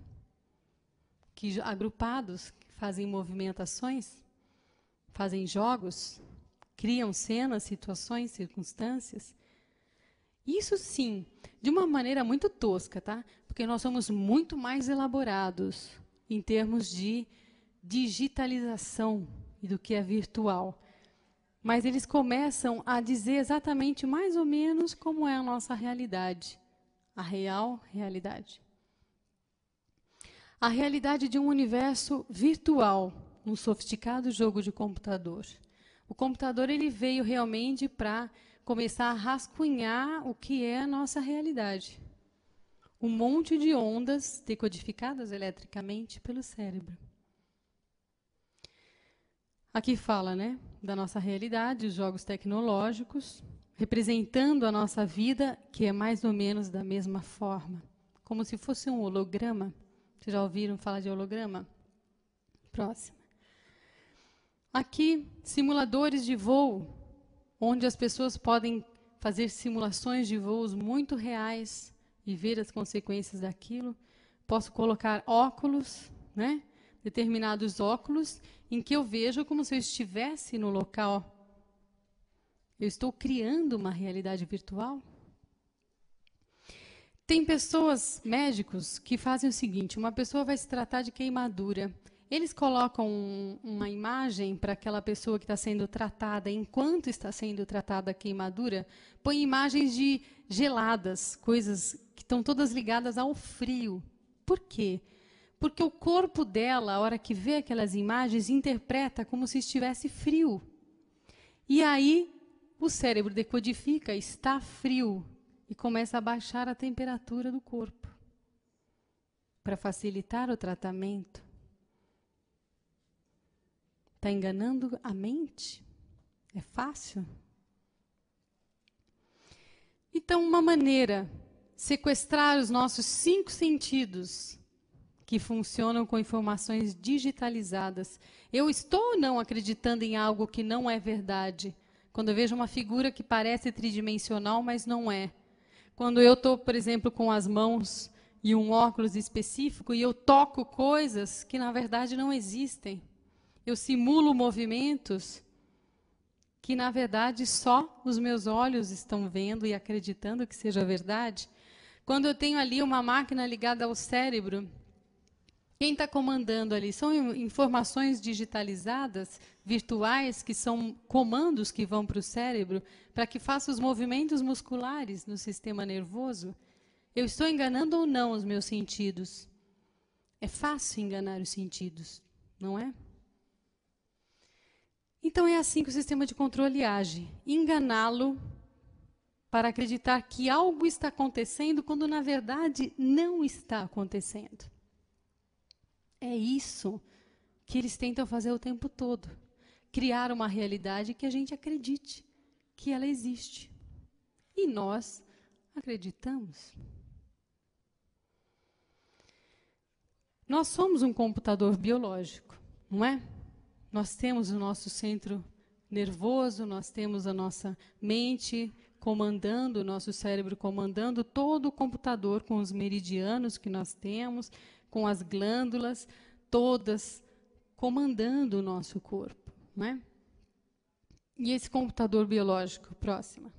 Speaker 1: que agrupados fazem movimentações, fazem jogos, criam cenas, situações, circunstâncias. Isso sim, de uma maneira muito tosca, tá? Porque nós somos muito mais elaborados em termos de digitalização e do que é virtual. Mas eles começam a dizer exatamente mais ou menos como é a nossa realidade, a real realidade. A realidade de um universo virtual, um sofisticado jogo de computador. O computador ele veio realmente para começar a rascunhar o que é a nossa realidade. Um monte de ondas decodificadas eletricamente pelo cérebro. Aqui fala, né, da nossa realidade, os jogos tecnológicos, representando a nossa vida, que é mais ou menos da mesma forma, como se fosse um holograma. Vocês já ouviram falar de holograma? Próximo. Aqui, simuladores de voo, onde as pessoas podem fazer simulações de voos muito reais e ver as consequências daquilo. Posso colocar óculos, né? Determinados óculos, em que eu vejo como se eu estivesse no local. Eu estou criando uma realidade virtual? Tem pessoas, médicos, que fazem o seguinte: uma pessoa vai se tratar de queimadura. Eles colocam uma imagem para aquela pessoa que está sendo tratada, enquanto está sendo tratada a queimadura, põe imagens de geladas, coisas que estão todas ligadas ao frio. Por quê? Porque o corpo dela, a hora que vê aquelas imagens, interpreta como se estivesse frio. E aí o cérebro decodifica, está frio, e começa a baixar a temperatura do corpo para facilitar o tratamento. Está enganando a mente? É fácil? Então, uma maneira, sequestrar os nossos 5 sentidos, que funcionam com informações digitalizadas. Eu estou ou não acreditando em algo que não é verdade? Quando eu vejo uma figura que parece tridimensional, mas não é. Quando eu estou, por exemplo, com as mãos e um óculos específico e eu toco coisas que, na verdade, não existem. Eu simulo movimentos que, na verdade, só os meus olhos estão vendo e acreditando que seja verdade. Quando eu tenho ali uma máquina ligada ao cérebro, quem está comandando ali? São informações digitalizadas, virtuais, que são comandos que vão para o cérebro para que faça os movimentos musculares no sistema nervoso. Eu estou enganando ou não os meus sentidos? É fácil enganar os sentidos, não é? Então, é assim que o sistema de controle age. Enganá-lo para acreditar que algo está acontecendo quando, na verdade, não está acontecendo. É isso que eles tentam fazer o tempo todo. Criar uma realidade que a gente acredite que ela existe. E nós acreditamos. Nós somos um computador biológico, não é? Nós temos o nosso centro nervoso, nós temos a nossa mente comandando, o nosso cérebro comandando todo o computador com os meridianos que nós temos, com as glândulas, todas comandando o nosso corpo, não é? E esse computador biológico, próxima.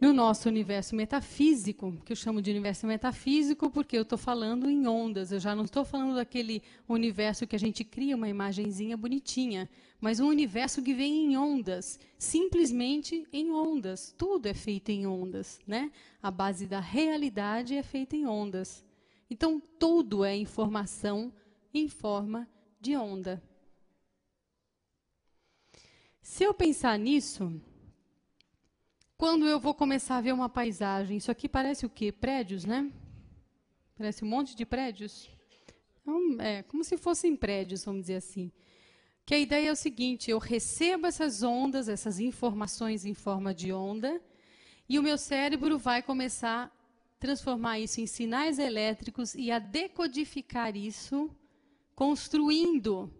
Speaker 1: No nosso universo metafísico, que eu chamo de universo metafísico porque eu estou falando em ondas, eu já não estou falando daquele universo que a gente cria uma imagenzinha bonitinha, mas um universo que vem em ondas, simplesmente em ondas. Tudo é feito em ondas, né? A base da realidade é feita em ondas. Então, tudo é informação em forma de onda. Se eu pensar nisso, quando eu vou começar a ver uma paisagem, isso aqui parece o quê? Prédios, né? Parece um monte de prédios. Então, é como se fossem prédios, vamos dizer assim. Que a ideia é o seguinte: eu recebo essas ondas, essas informações em forma de onda, e o meu cérebro vai começar a transformar isso em sinais elétricos e a decodificar isso, construindo,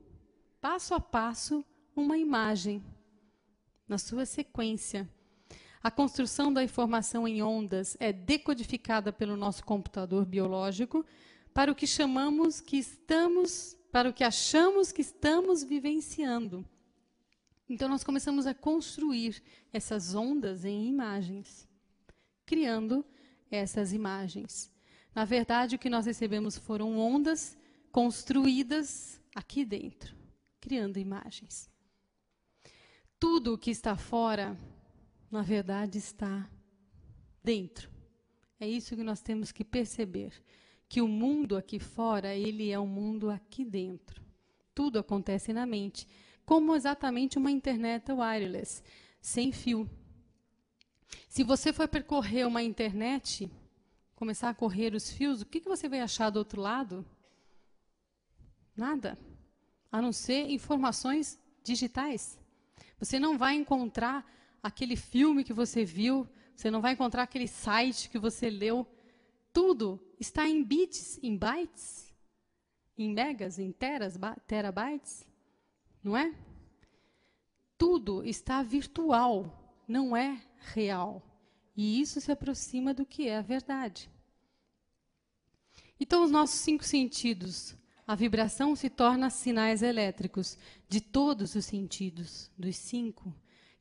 Speaker 1: passo a passo, uma imagem na sua sequência. A construção da informação em ondas é decodificada pelo nosso computador biológico para o que chamamos que estamos, para o que achamos que estamos vivenciando. Então, nós começamos a construir essas ondas em imagens, criando essas imagens. Na verdade, o que nós recebemos foram ondas construídas aqui dentro, criando imagens. Tudo o que está fora, na verdade, está dentro. É isso que nós temos que perceber, que o mundo aqui fora, ele é um mundo aqui dentro. Tudo acontece na mente, como exatamente uma internet wireless, sem fio. Se você for percorrer uma internet, começar a correr os fios, o que você vai achar do outro lado? Nada, a não ser informações digitais. Você não vai encontrar aquele filme que você viu, você não vai encontrar aquele site que você leu. Tudo está em bits, em bytes, em megas, em terabytes, não é? Tudo está virtual, não é real. E isso se aproxima do que é a verdade. Então, os nossos 5 sentidos, a vibração se torna sinais elétricos de todos os sentidos, dos 5,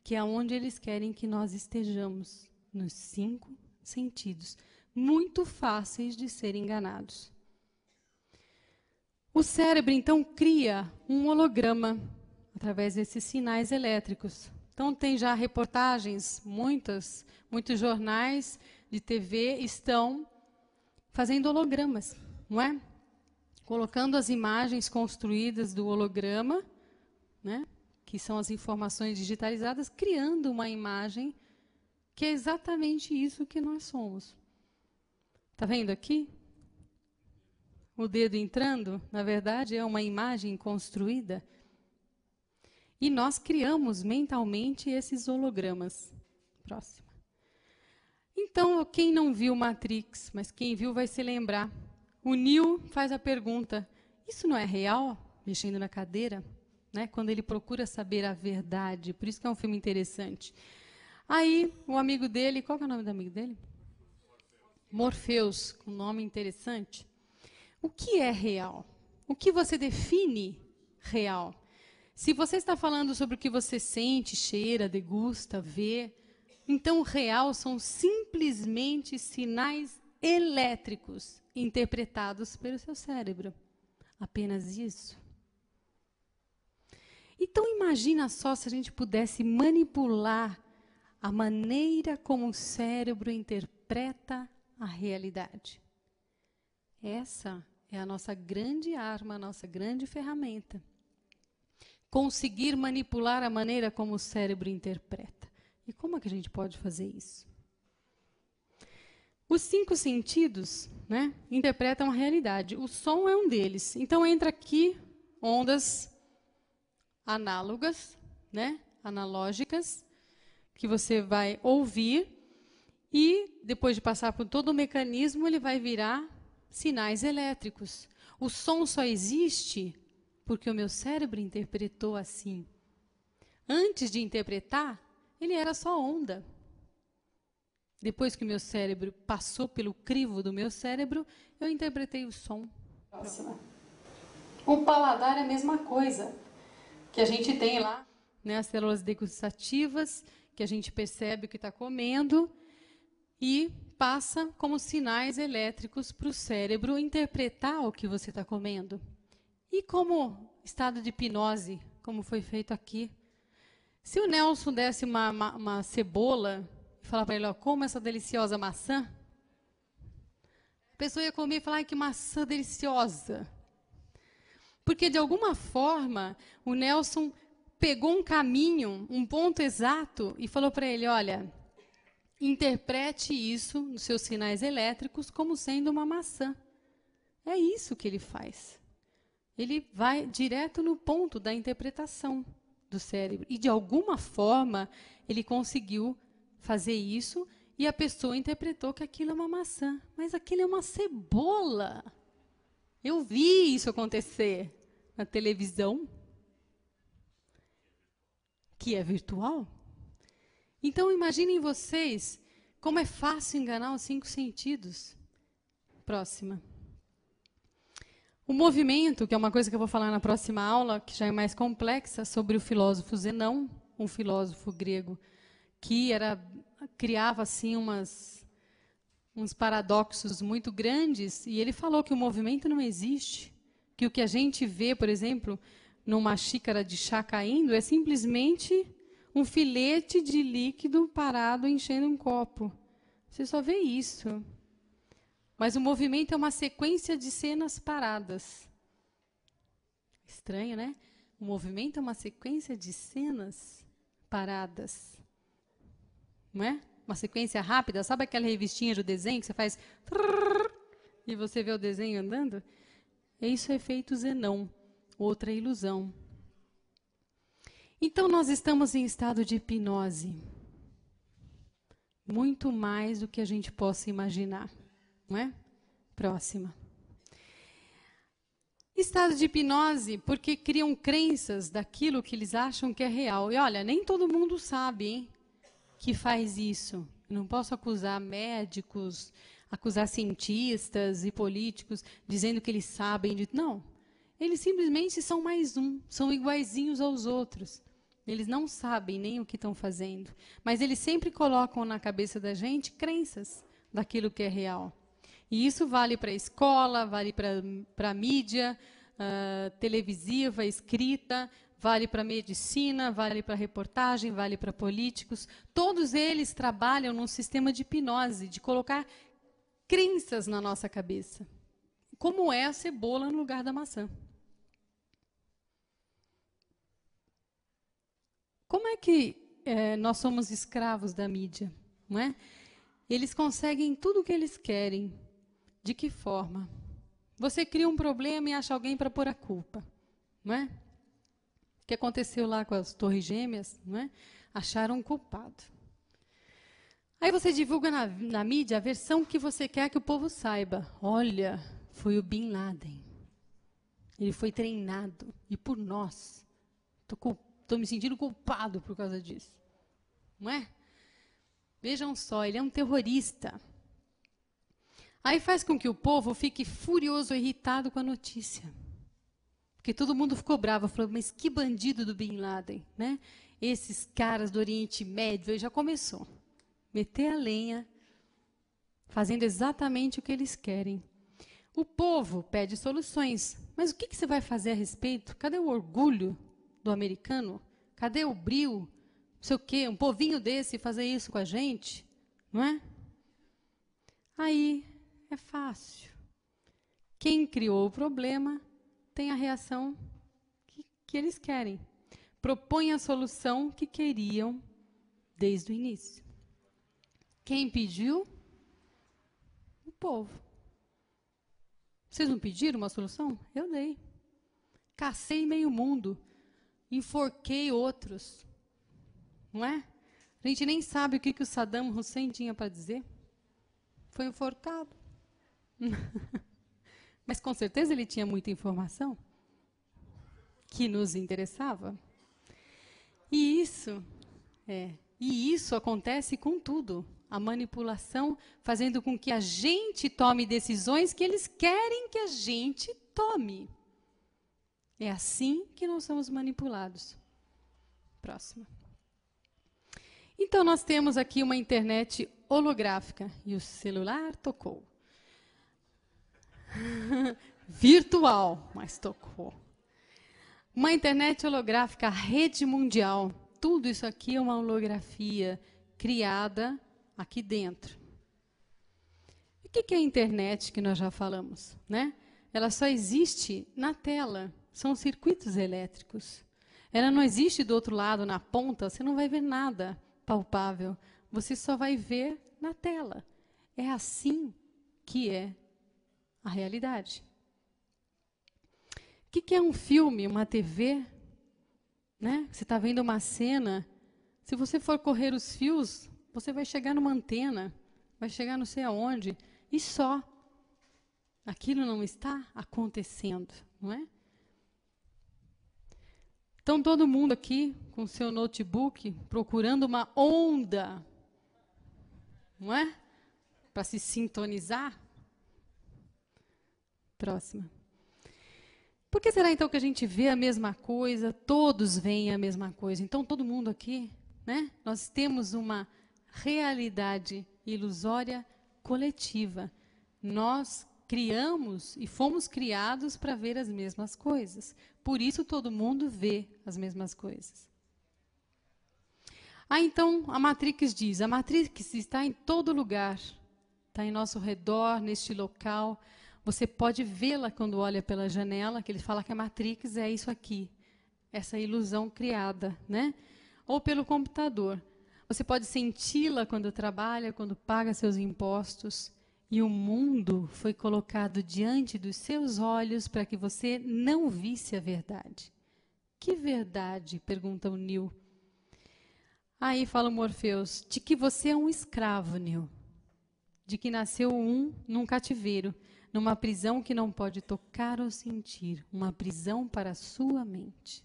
Speaker 1: que é onde eles querem que nós estejamos, nos 5 sentidos, muito fáceis de serem enganados. O cérebro, então, cria um holograma através desses sinais elétricos. Então, tem já reportagens, muitos jornais de TV estão fazendo hologramas, não é? Colocando as imagens construídas do holograma, né? Que são as informações digitalizadas, criando uma imagem que é exatamente isso que nós somos. Está vendo aqui? O dedo entrando, na verdade, é uma imagem construída. E nós criamos mentalmente esses hologramas. Próxima. Então, quem não viu Matrix, mas quem viu vai se lembrar. O Neo faz a pergunta, isso não é real? Mexendo na cadeira, né? Quando ele procura saber a verdade. Por isso que é um filme interessante. Aí, o amigo dele, qual que é o nome do amigo dele? Morpheus, com um nome interessante. O que é real? O que você define real? Se você está falando sobre o que você sente, cheira, degusta, vê, então o real são simplesmente sinais elétricos interpretados pelo seu cérebro. Apenas isso. Então imagina só se a gente pudesse manipular a maneira como o cérebro interpreta a realidade. Essa é a nossa grande arma, a nossa grande ferramenta. Conseguir manipular a maneira como o cérebro interpreta. E como é que a gente pode fazer isso? Os 5 sentidos, né, interpretam a realidade. O som é um deles. Então entra aqui ondas análogas, né, analógicas, que você vai ouvir e depois de passar por todo o mecanismo, ele vai virar sinais elétricos. O som só existe porque o meu cérebro interpretou assim. Antes de interpretar, ele era só onda. Depois que o meu cérebro passou pelo crivo do meu cérebro, eu interpretei o som. Próxima. O paladar é a mesma coisa. Que a gente tem lá, né, as células degustativas, que a gente percebe o que está comendo e passa como sinais elétricos para o cérebro interpretar o que você está comendo. E como estado de hipnose, como foi feito aqui. Se o Nelson desse uma cebola e falar para ele, ó, coma essa deliciosa maçã, a pessoa ia comer e falar, ai, que maçã deliciosa. Porque, de alguma forma, o Nelson pegou um caminho, um ponto exato, e falou para ele, olha, interprete isso nos seus sinais elétricos como sendo uma maçã. É isso que ele faz. Ele vai direto no ponto da interpretação do cérebro. E, de alguma forma, ele conseguiu fazer isso e a pessoa interpretou que aquilo é uma maçã. Mas aquilo é uma cebola. Eu vi isso acontecer na televisão, que é virtual. Então, imaginem vocês como é fácil enganar os 5 sentidos. Próxima. O movimento, que é uma coisa que eu vou falar na próxima aula, que já é mais complexa, sobre o filósofo Zenão, um filósofo grego, que criava assim uns paradoxos muito grandes, e ele falou que o movimento não existe, que o que a gente vê, por exemplo, numa xícara de chá caindo, é simplesmente um filete de líquido parado enchendo um copo. Você só vê isso. Mas o movimento é uma sequência de cenas paradas. Estranho, né? O movimento é uma sequência de cenas paradas. Não é? Uma sequência rápida. Sabe aquela revistinha do desenho que você faz e você vê o desenho andando? Isso é efeito Zenão, outra ilusão. Então, nós estamos em estado de hipnose. Muito mais do que a gente possa imaginar. Não é? Próxima. Estado de hipnose, porque criam crenças daquilo que eles acham que é real. E olha, nem todo mundo sabe, hein, que faz isso. Eu não posso acusar médicos, acusar cientistas e políticos dizendo que eles sabem de... Não. Eles simplesmente são mais um, são iguaizinhos aos outros. Eles não sabem nem o que estão fazendo. Mas eles sempre colocam na cabeça da gente crenças daquilo que é real. E isso vale para a escola, vale para a mídia televisiva, escrita, vale para a medicina, vale para a reportagem, vale para políticos. Todos eles trabalham num sistema de hipnose, de colocar crenças na nossa cabeça. Como é a cebola no lugar da maçã. Como é que nós somos escravos da mídia? Não é? Eles conseguem tudo o que eles querem. De que forma? Você cria um problema e acha alguém para pôr a culpa. Não é? O que aconteceu lá com as Torres Gêmeas? Não é? Acharam um culpado. Aí você divulga na mídia a versão que você quer que o povo saiba. Olha, foi o Bin Laden. Ele foi treinado. E por nós. Estou me sentindo culpado por causa disso. Não é? Vejam só, ele é um terrorista. Aí faz com que o povo fique furioso, irritado com a notícia. Porque todo mundo ficou bravo, falou, mas que bandido do Bin Laden, né? Esses caras do Oriente Médio, aí já começou. Meter a lenha, fazendo exatamente o que eles querem. O povo pede soluções, mas o que você vai fazer a respeito? Cadê o orgulho do americano? Cadê o brio? Não sei o quê, um povinho desse fazer isso com a gente? Não é? Aí é fácil. Quem criou o problema tem a reação que eles querem. Propõe a solução que queriam desde o início. Quem pediu? O povo. Vocês não pediram uma solução? Eu dei. Cacei meio mundo. Enforquei outros. Não é? A gente nem sabe o que o Saddam Hussein tinha para dizer. Foi enforcado. Mas com certeza ele tinha muita informação que nos interessava. E isso acontece com tudo. A manipulação fazendo com que a gente tome decisões que eles querem que a gente tome. É assim que nós somos manipulados. Próxima. Então, nós temos aqui uma internet holográfica. E o celular tocou. Virtual, mas tocou. Uma internet holográfica, rede mundial. Tudo isso aqui é uma holografia criada aqui dentro. O que é a internet que nós já falamos, né? Ela só existe na tela. São circuitos elétricos. Ela não existe do outro lado, na ponta. Você não vai ver nada palpável. Você só vai ver na tela. É assim que é a realidade. O que é um filme, uma TV? Né? Você está vendo uma cena. Se você for correr os fios, você vai chegar numa antena, vai chegar não sei aonde, e só. Aquilo não está acontecendo, não é? Então, todo mundo aqui, com seu notebook, procurando uma onda, não é? Para se sintonizar. Próxima. Por que será, então, que a gente vê a mesma coisa, todos veem a mesma coisa? Então, todo mundo aqui, né? Nós temos uma realidade ilusória coletiva. Nós criamos e fomos criados para ver as mesmas coisas. Por isso, todo mundo vê as mesmas coisas. Então, a Matrix diz, a Matrix está em todo lugar. Está em nosso redor, neste local. Você pode vê-la quando olha pela janela, que ele fala que a Matrix é isso aqui, essa ilusão criada, né? Ou pelo computador. Você pode senti-la quando trabalha, quando paga seus impostos. E o mundo foi colocado diante dos seus olhos para que você não visse a verdade. Que verdade? Pergunta o Neo. Aí fala o Morpheus, de que você é um escravo, Neo. De que nasceu num cativeiro. Numa prisão que não pode tocar ou sentir, uma prisão para a sua mente.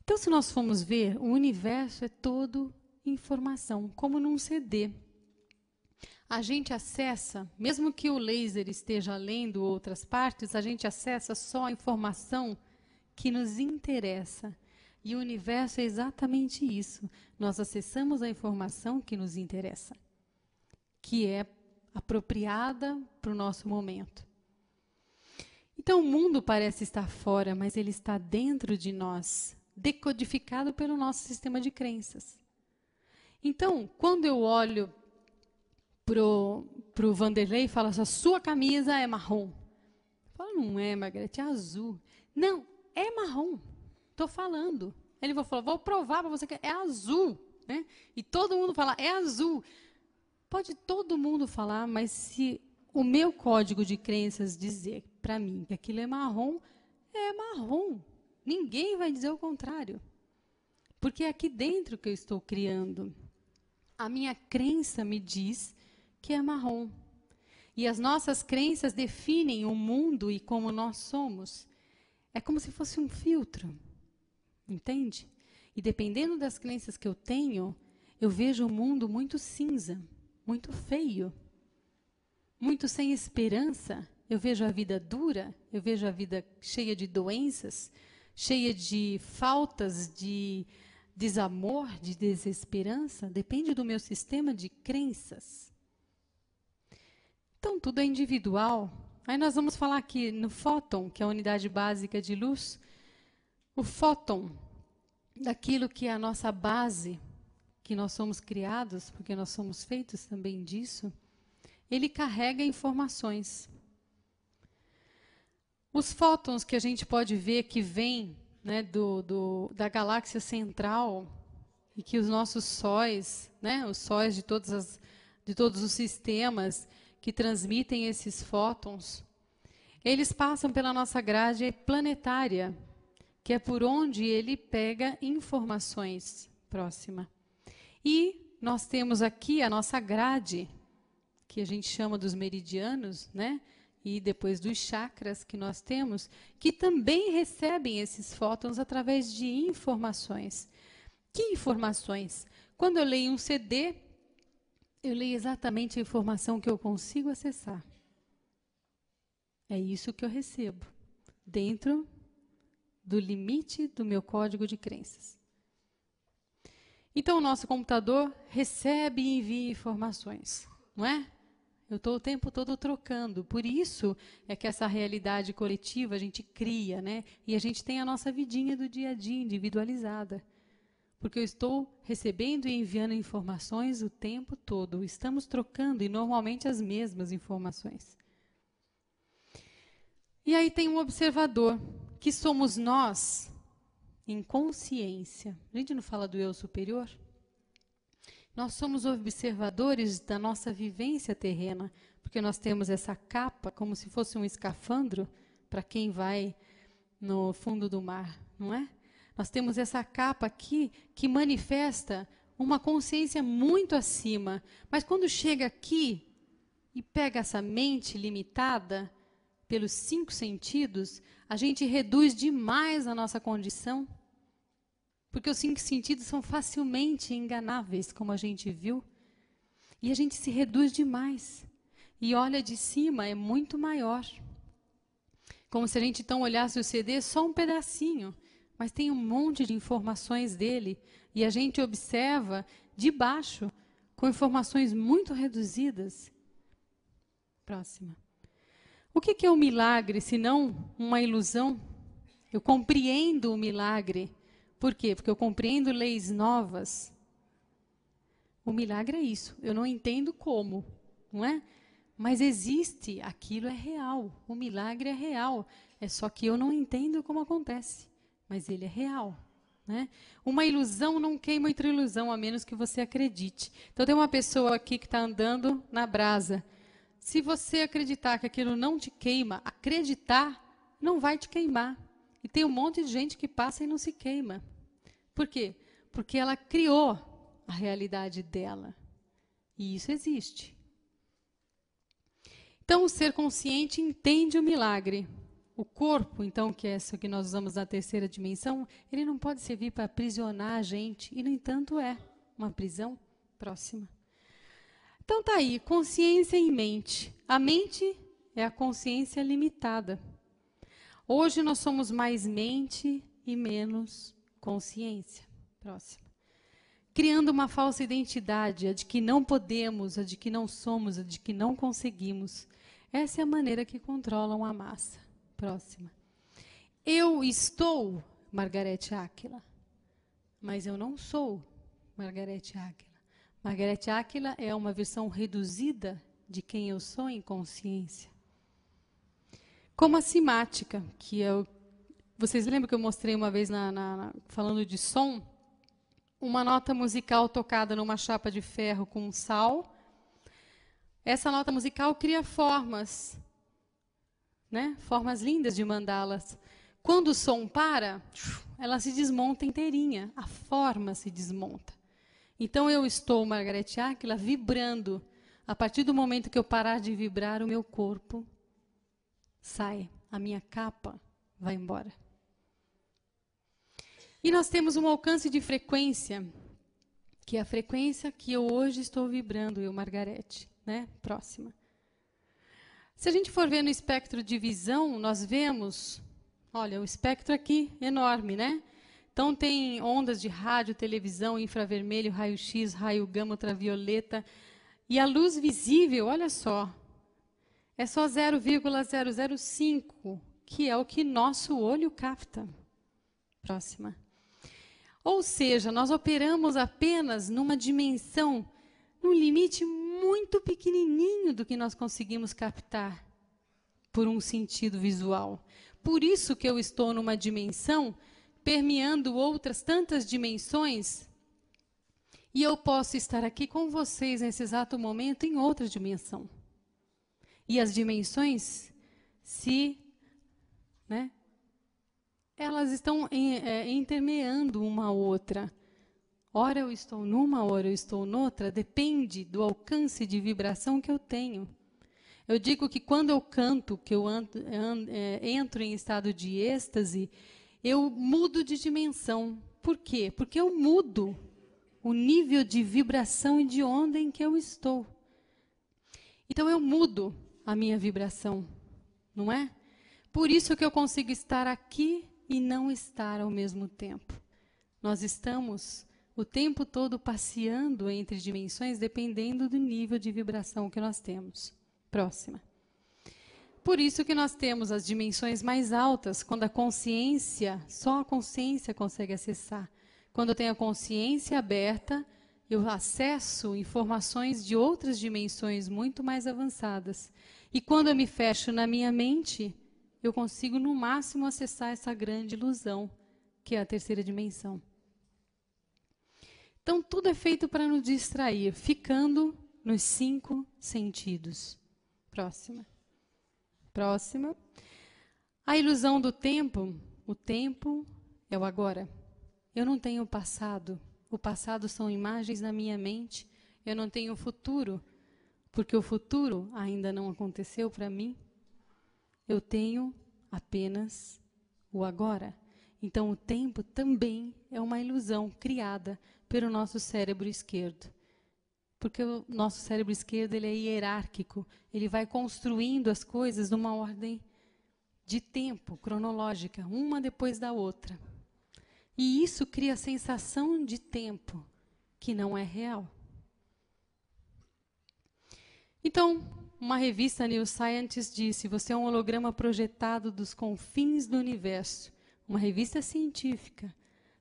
Speaker 1: Então, se nós formos ver, o universo é todo informação, como num CD. A gente acessa, mesmo que o laser esteja lendo outras partes, a gente acessa só a informação que nos interessa. E o universo é exatamente isso. Nós acessamos a informação que nos interessa, que é apropriada para o nosso momento. Então, o mundo parece estar fora, mas ele está dentro de nós, decodificado pelo nosso sistema de crenças. Então, quando eu olho pro Vanderlei e falo assim, a sua camisa é marrom. Eu falo, não é, Margarete, é azul. Não, é marrom. Estou falando. Ele vai falar, vou provar para você que é azul. Né? E todo mundo fala, é azul. Pode todo mundo falar, mas se o meu código de crenças dizer para mim que aquilo é marrom. Ninguém vai dizer o contrário. Porque é aqui dentro que eu estou criando. A minha crença me diz que é marrom. E as nossas crenças definem o mundo e como nós somos. É como se fosse um filtro. Entende? E dependendo das crenças que eu tenho, eu vejo o mundo muito cinza, muito feio, muito sem esperança. Eu vejo a vida dura, eu vejo a vida cheia de doenças, cheia de faltas, de desamor, de desesperança. Depende do meu sistema de crenças. Então, tudo é individual. Aí nós vamos falar aqui no fóton, que é a unidade básica de luz. O fóton, daquilo que é a nossa base, que nós somos criados, porque nós somos feitos também disso, ele carrega informações. Os fótons que a gente pode ver que vêm, né, da galáxia central, e que os nossos sóis, né, os sóis de todos os sistemas que transmitem esses fótons, eles passam pela nossa grade planetária, que é por onde ele pega informações próxima. E nós temos aqui a nossa grade, que a gente chama dos meridianos, né? E depois dos chakras que nós temos, que também recebem esses fótons através de informações. Que informações? Quando eu leio um CD, eu leio exatamente a informação que eu consigo acessar. É isso que eu recebo, dentro do limite do meu código de crenças. Então, o nosso computador recebe e envia informações, não é? Eu estou o tempo todo trocando. Por isso é que essa realidade coletiva a gente cria, né? E a gente tem a nossa vidinha do dia a dia individualizada. Porque eu estou recebendo e enviando informações o tempo todo. Estamos trocando e normalmente as mesmas informações. E aí tem um observador, que somos nós, em consciência. A gente não fala do eu superior? Nós somos observadores da nossa vivência terrena, porque nós temos essa capa, como se fosse um escafandro, para quem vai no fundo do mar, não é? Nós temos essa capa aqui, que manifesta uma consciência muito acima. Mas quando chega aqui, e pega essa mente limitada, pelos 5 sentidos, a gente reduz demais a nossa condição. Porque os 5 sentidos são facilmente enganáveis, como a gente viu. E a gente se reduz demais. E olha de cima, é muito maior. Como se a gente então olhasse o CD só um pedacinho. Mas tem um monte de informações dele. E a gente observa de baixo, com informações muito reduzidas. Próxima. O que é um milagre, se não uma ilusão? Eu compreendo o milagre. Por quê? Porque eu compreendo leis novas. O milagre é isso. Eu não entendo como, não é? Mas existe, aquilo é real. O milagre é real. É só que eu não entendo como acontece. Mas ele é real. Né? Uma ilusão não queima outra ilusão, a menos que você acredite. Então, tem uma pessoa aqui que está andando na brasa. Se você acreditar que aquilo não te queima, acreditar não vai te queimar. E tem um monte de gente que passa e não se queima. Por quê? Porque ela criou a realidade dela. E isso existe. Então, o ser consciente entende o milagre. O corpo, então, que é isso que nós usamos na terceira dimensão, ele não pode servir para aprisionar a gente. E, no entanto, é uma prisão próxima. Então, tá aí, consciência em mente. A mente é a consciência limitada. Hoje nós somos mais mente e menos consciência. Próximo. Criando uma falsa identidade, a de que não podemos, a de que não somos, a de que não conseguimos. Essa é a maneira que controlam a massa. Próxima. Eu estou Margarete Áquila, mas eu não sou Margarete Áquila. Margarete Áquila é uma versão reduzida de quem eu sou em consciência. Como a simática, que eu... Vocês lembram que eu mostrei uma vez, falando de som? Uma nota musical tocada numa chapa de ferro com sal. Essa nota musical cria formas, né? Formas lindas de mandalas. Quando o som para, ela se desmonta inteirinha, a forma se desmonta. Então eu estou, Margarete Áquila, vibrando. A partir do momento que eu parar de vibrar, o meu corpo sai, a minha capa vai embora. E nós temos um alcance de frequência, que é a frequência que eu hoje estou vibrando, eu, Margarete, né? Próxima. Se a gente for ver no espectro de visão, nós vemos, olha, o espectro aqui enorme, né? Então tem ondas de rádio, televisão, infravermelho, raio-x, raio gama, ultravioleta, e a luz visível, olha só, é só 0,005, que é o que nosso olho capta. Próxima. Ou seja, nós operamos apenas numa dimensão, num limite muito pequenininho do que nós conseguimos captar por um sentido visual. Por isso que eu estou numa dimensão permeando outras tantas dimensões, e eu posso estar aqui com vocês nesse exato momento em outra dimensão. E as dimensões né, elas estão intermeando uma a outra. Ora eu estou numa, ora eu estou noutra, depende do alcance de vibração que eu tenho. Eu digo que quando eu canto, que eu entro em estado de êxtase, eu mudo de dimensão. Por quê? Porque eu mudo o nível de vibração e de onda em que eu estou. Então eu mudo a minha vibração, não é? Por isso que eu consigo estar aqui e não estar ao mesmo tempo. Nós estamos o tempo todo passeando entre dimensões, dependendo do nível de vibração que nós temos. Próxima. Por isso que nós temos as dimensões mais altas, quando a consciência, só a consciência consegue acessar. Quando eu tenho a consciência aberta, eu acesso informações de outras dimensões muito mais avançadas. E quando eu me fecho na minha mente, eu consigo, no máximo, acessar essa grande ilusão, que é a terceira dimensão. Então, tudo é feito para nos distrair, ficando nos 5 sentidos. Próxima. Próxima. A ilusão do tempo. O tempo é o agora. Eu não tenho passado. O passado são imagens na minha mente. Eu não tenho futuro, porque o futuro ainda não aconteceu para mim. Eu tenho apenas o agora. Então, o tempo também é uma ilusão criada pelo nosso cérebro esquerdo. Porque o nosso cérebro esquerdo ele é hierárquico. Ele vai construindo as coisas numa ordem de tempo, cronológica, uma depois da outra. E isso cria a sensação de tempo, que não é real. Então, uma revista New Scientist disse, você é um holograma projetado dos confins do universo. Uma revista científica,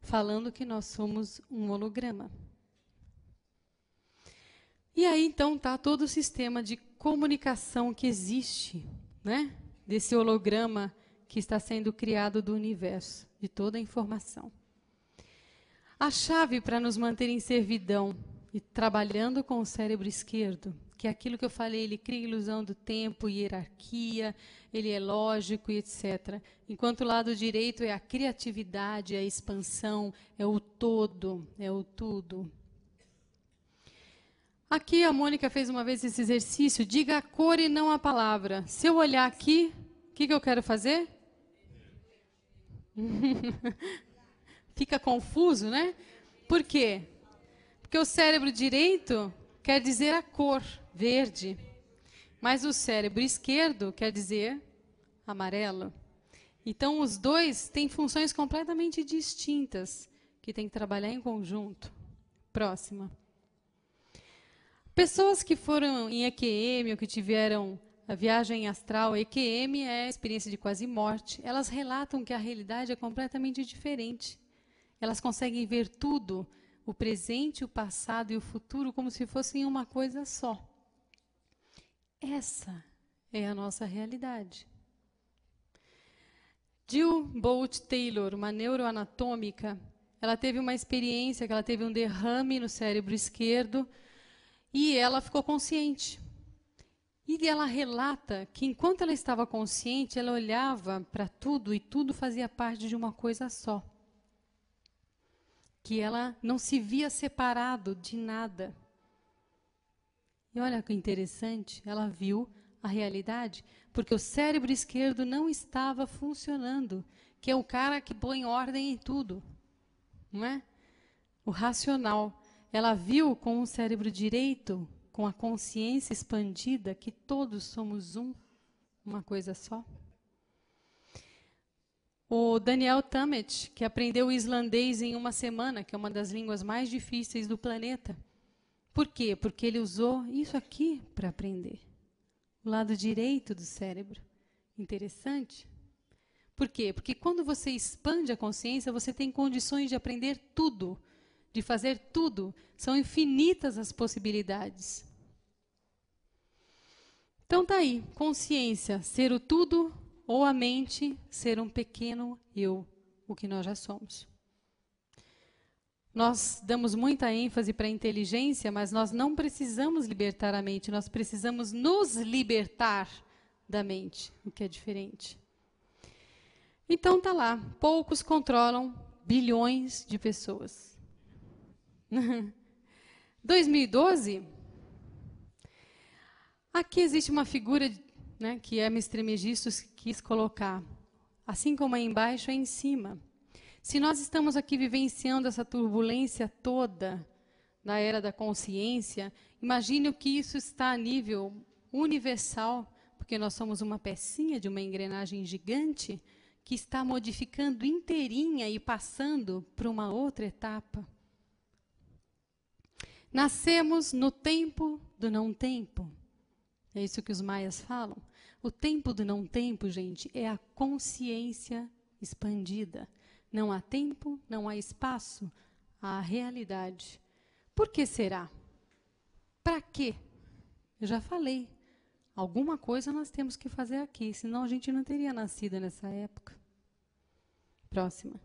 Speaker 1: falando que nós somos um holograma. E aí, então, está todo o sistema de comunicação que existe, né? Desse holograma que está sendo criado do universo, de toda a informação. A chave para nos manter em servidão e trabalhando com o cérebro esquerdo, que é aquilo que eu falei, ele cria ilusão do tempo, hierarquia, ele é lógico e etc. Enquanto o lado direito é a criatividade, a expansão, é o todo, é o tudo. Aqui a Mônica fez uma vez esse exercício, diga a cor e não a palavra. Se eu olhar aqui, o que eu quero fazer? Fica confuso, né? Por quê? Porque o cérebro direito quer dizer a cor, verde. Mas o cérebro esquerdo quer dizer amarelo. Então, os dois têm funções completamente distintas, que tem que trabalhar em conjunto. Próxima. Pessoas que foram em EQM ou que tiveram a viagem astral, EQM é a experiência de quase morte, elas relatam que a realidade é completamente diferente. Elas conseguem ver tudo, o presente, o passado e o futuro, como se fossem uma coisa só. Essa é a nossa realidade. Jill Bolte Taylor, uma neuroanatômica, ela teve uma experiência que ela teve um derrame no cérebro esquerdo e ela ficou consciente. E ela relata que enquanto ela estava consciente, ela olhava para tudo e tudo fazia parte de uma coisa só. Que ela não se via separado de nada. E olha que interessante, ela viu a realidade, porque o cérebro esquerdo não estava funcionando, que é o cara que põe ordem em tudo, não é? O racional. Ela viu com o cérebro direito, com a consciência expandida, que todos somos uma coisa só. O Daniel Tammet, que aprendeu islandês em uma semana, que é uma das línguas mais difíceis do planeta. Por quê? Porque ele usou isso aqui para aprender. O lado direito do cérebro. Interessante. Por quê? Porque quando você expande a consciência, você tem condições de aprender tudo, de fazer tudo. São infinitas as possibilidades. Então tá aí, consciência, ser o tudo ou a mente, ser um pequeno eu, o que nós já somos. Nós damos muita ênfase para a inteligência, mas nós não precisamos libertar a mente, nós precisamos nos libertar da mente, o que é diferente. Então tá lá, poucos controlam bilhões de pessoas. 2012, aqui existe uma figura, né, que Hermes Trismegisto quis colocar, assim como é embaixo, é em cima. Se nós estamos aqui vivenciando essa turbulência toda da era da consciência, imagine o que isso está a nível universal, porque nós somos uma pecinha de uma engrenagem gigante que está modificando inteirinha e passando para uma outra etapa. Nascemos no tempo do não tempo. É isso que os maias falam. O tempo do não tempo, gente, é a consciência expandida. Não há tempo, não há espaço, há realidade. Por que será? Para quê? Eu já falei. Alguma coisa nós temos que fazer aqui, senão a gente não teria nascido nessa época. Próxima.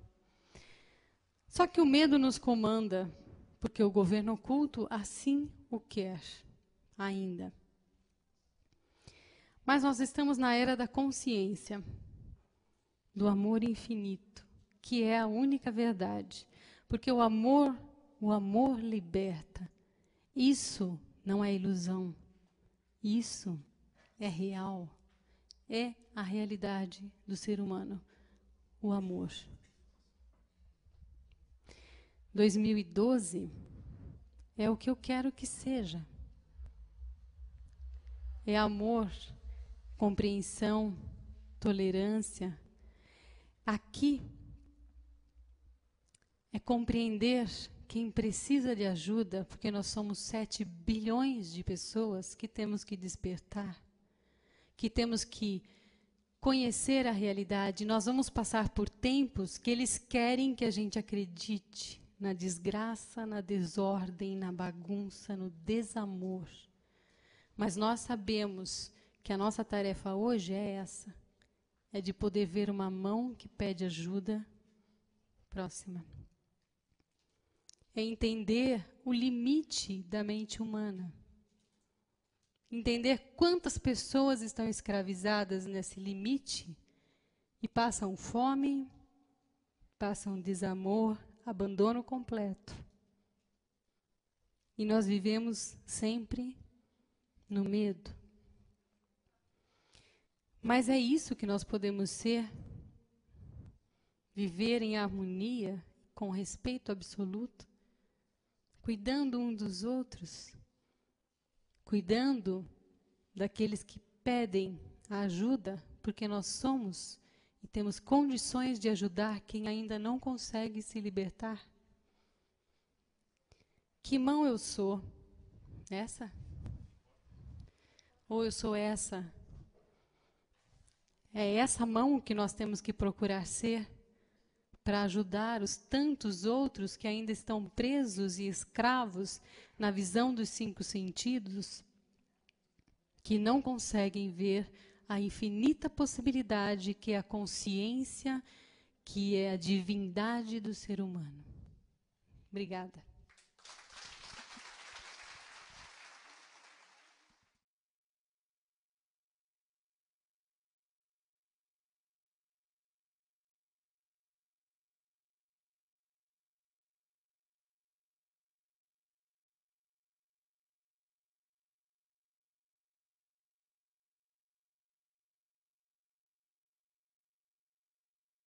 Speaker 1: Só que o medo nos comanda, porque o governo oculto assim o quer, ainda. Mas nós estamos na era da consciência, do amor infinito, que é a única verdade. Porque o amor liberta. Isso não é ilusão. Isso é real. É a realidade do ser humano. O amor. 2012 é o que eu quero que seja. É amor, compreensão, tolerância. Aqui é compreender quem precisa de ajuda, porque nós somos 7 bilhões de pessoas que temos que despertar, que temos que conhecer a realidade. Nós vamos passar por tempos que eles querem que a gente acredite na desgraça, na desordem, na bagunça, no desamor. Mas nós sabemos que a nossa tarefa hoje é essa, é de poder ver uma mão que pede ajuda. Próxima. É entender o limite da mente humana. Entender quantas pessoas estão escravizadas nesse limite e passam fome, passam desamor, abandono completo. E nós vivemos sempre no medo. Mas é isso que nós podemos ser, viver em harmonia, com respeito absoluto, cuidando um dos outros, cuidando daqueles que pedem a ajuda, porque nós somos e temos condições de ajudar quem ainda não consegue se libertar? Que mão eu sou? Essa? Ou eu sou essa? É essa mão que nós temos que procurar ser para ajudar os tantos outros que ainda estão presos e escravos na visão dos 5 sentidos, que não conseguem ver a infinita possibilidade que é a consciência, que é a divindade do ser humano. Obrigada.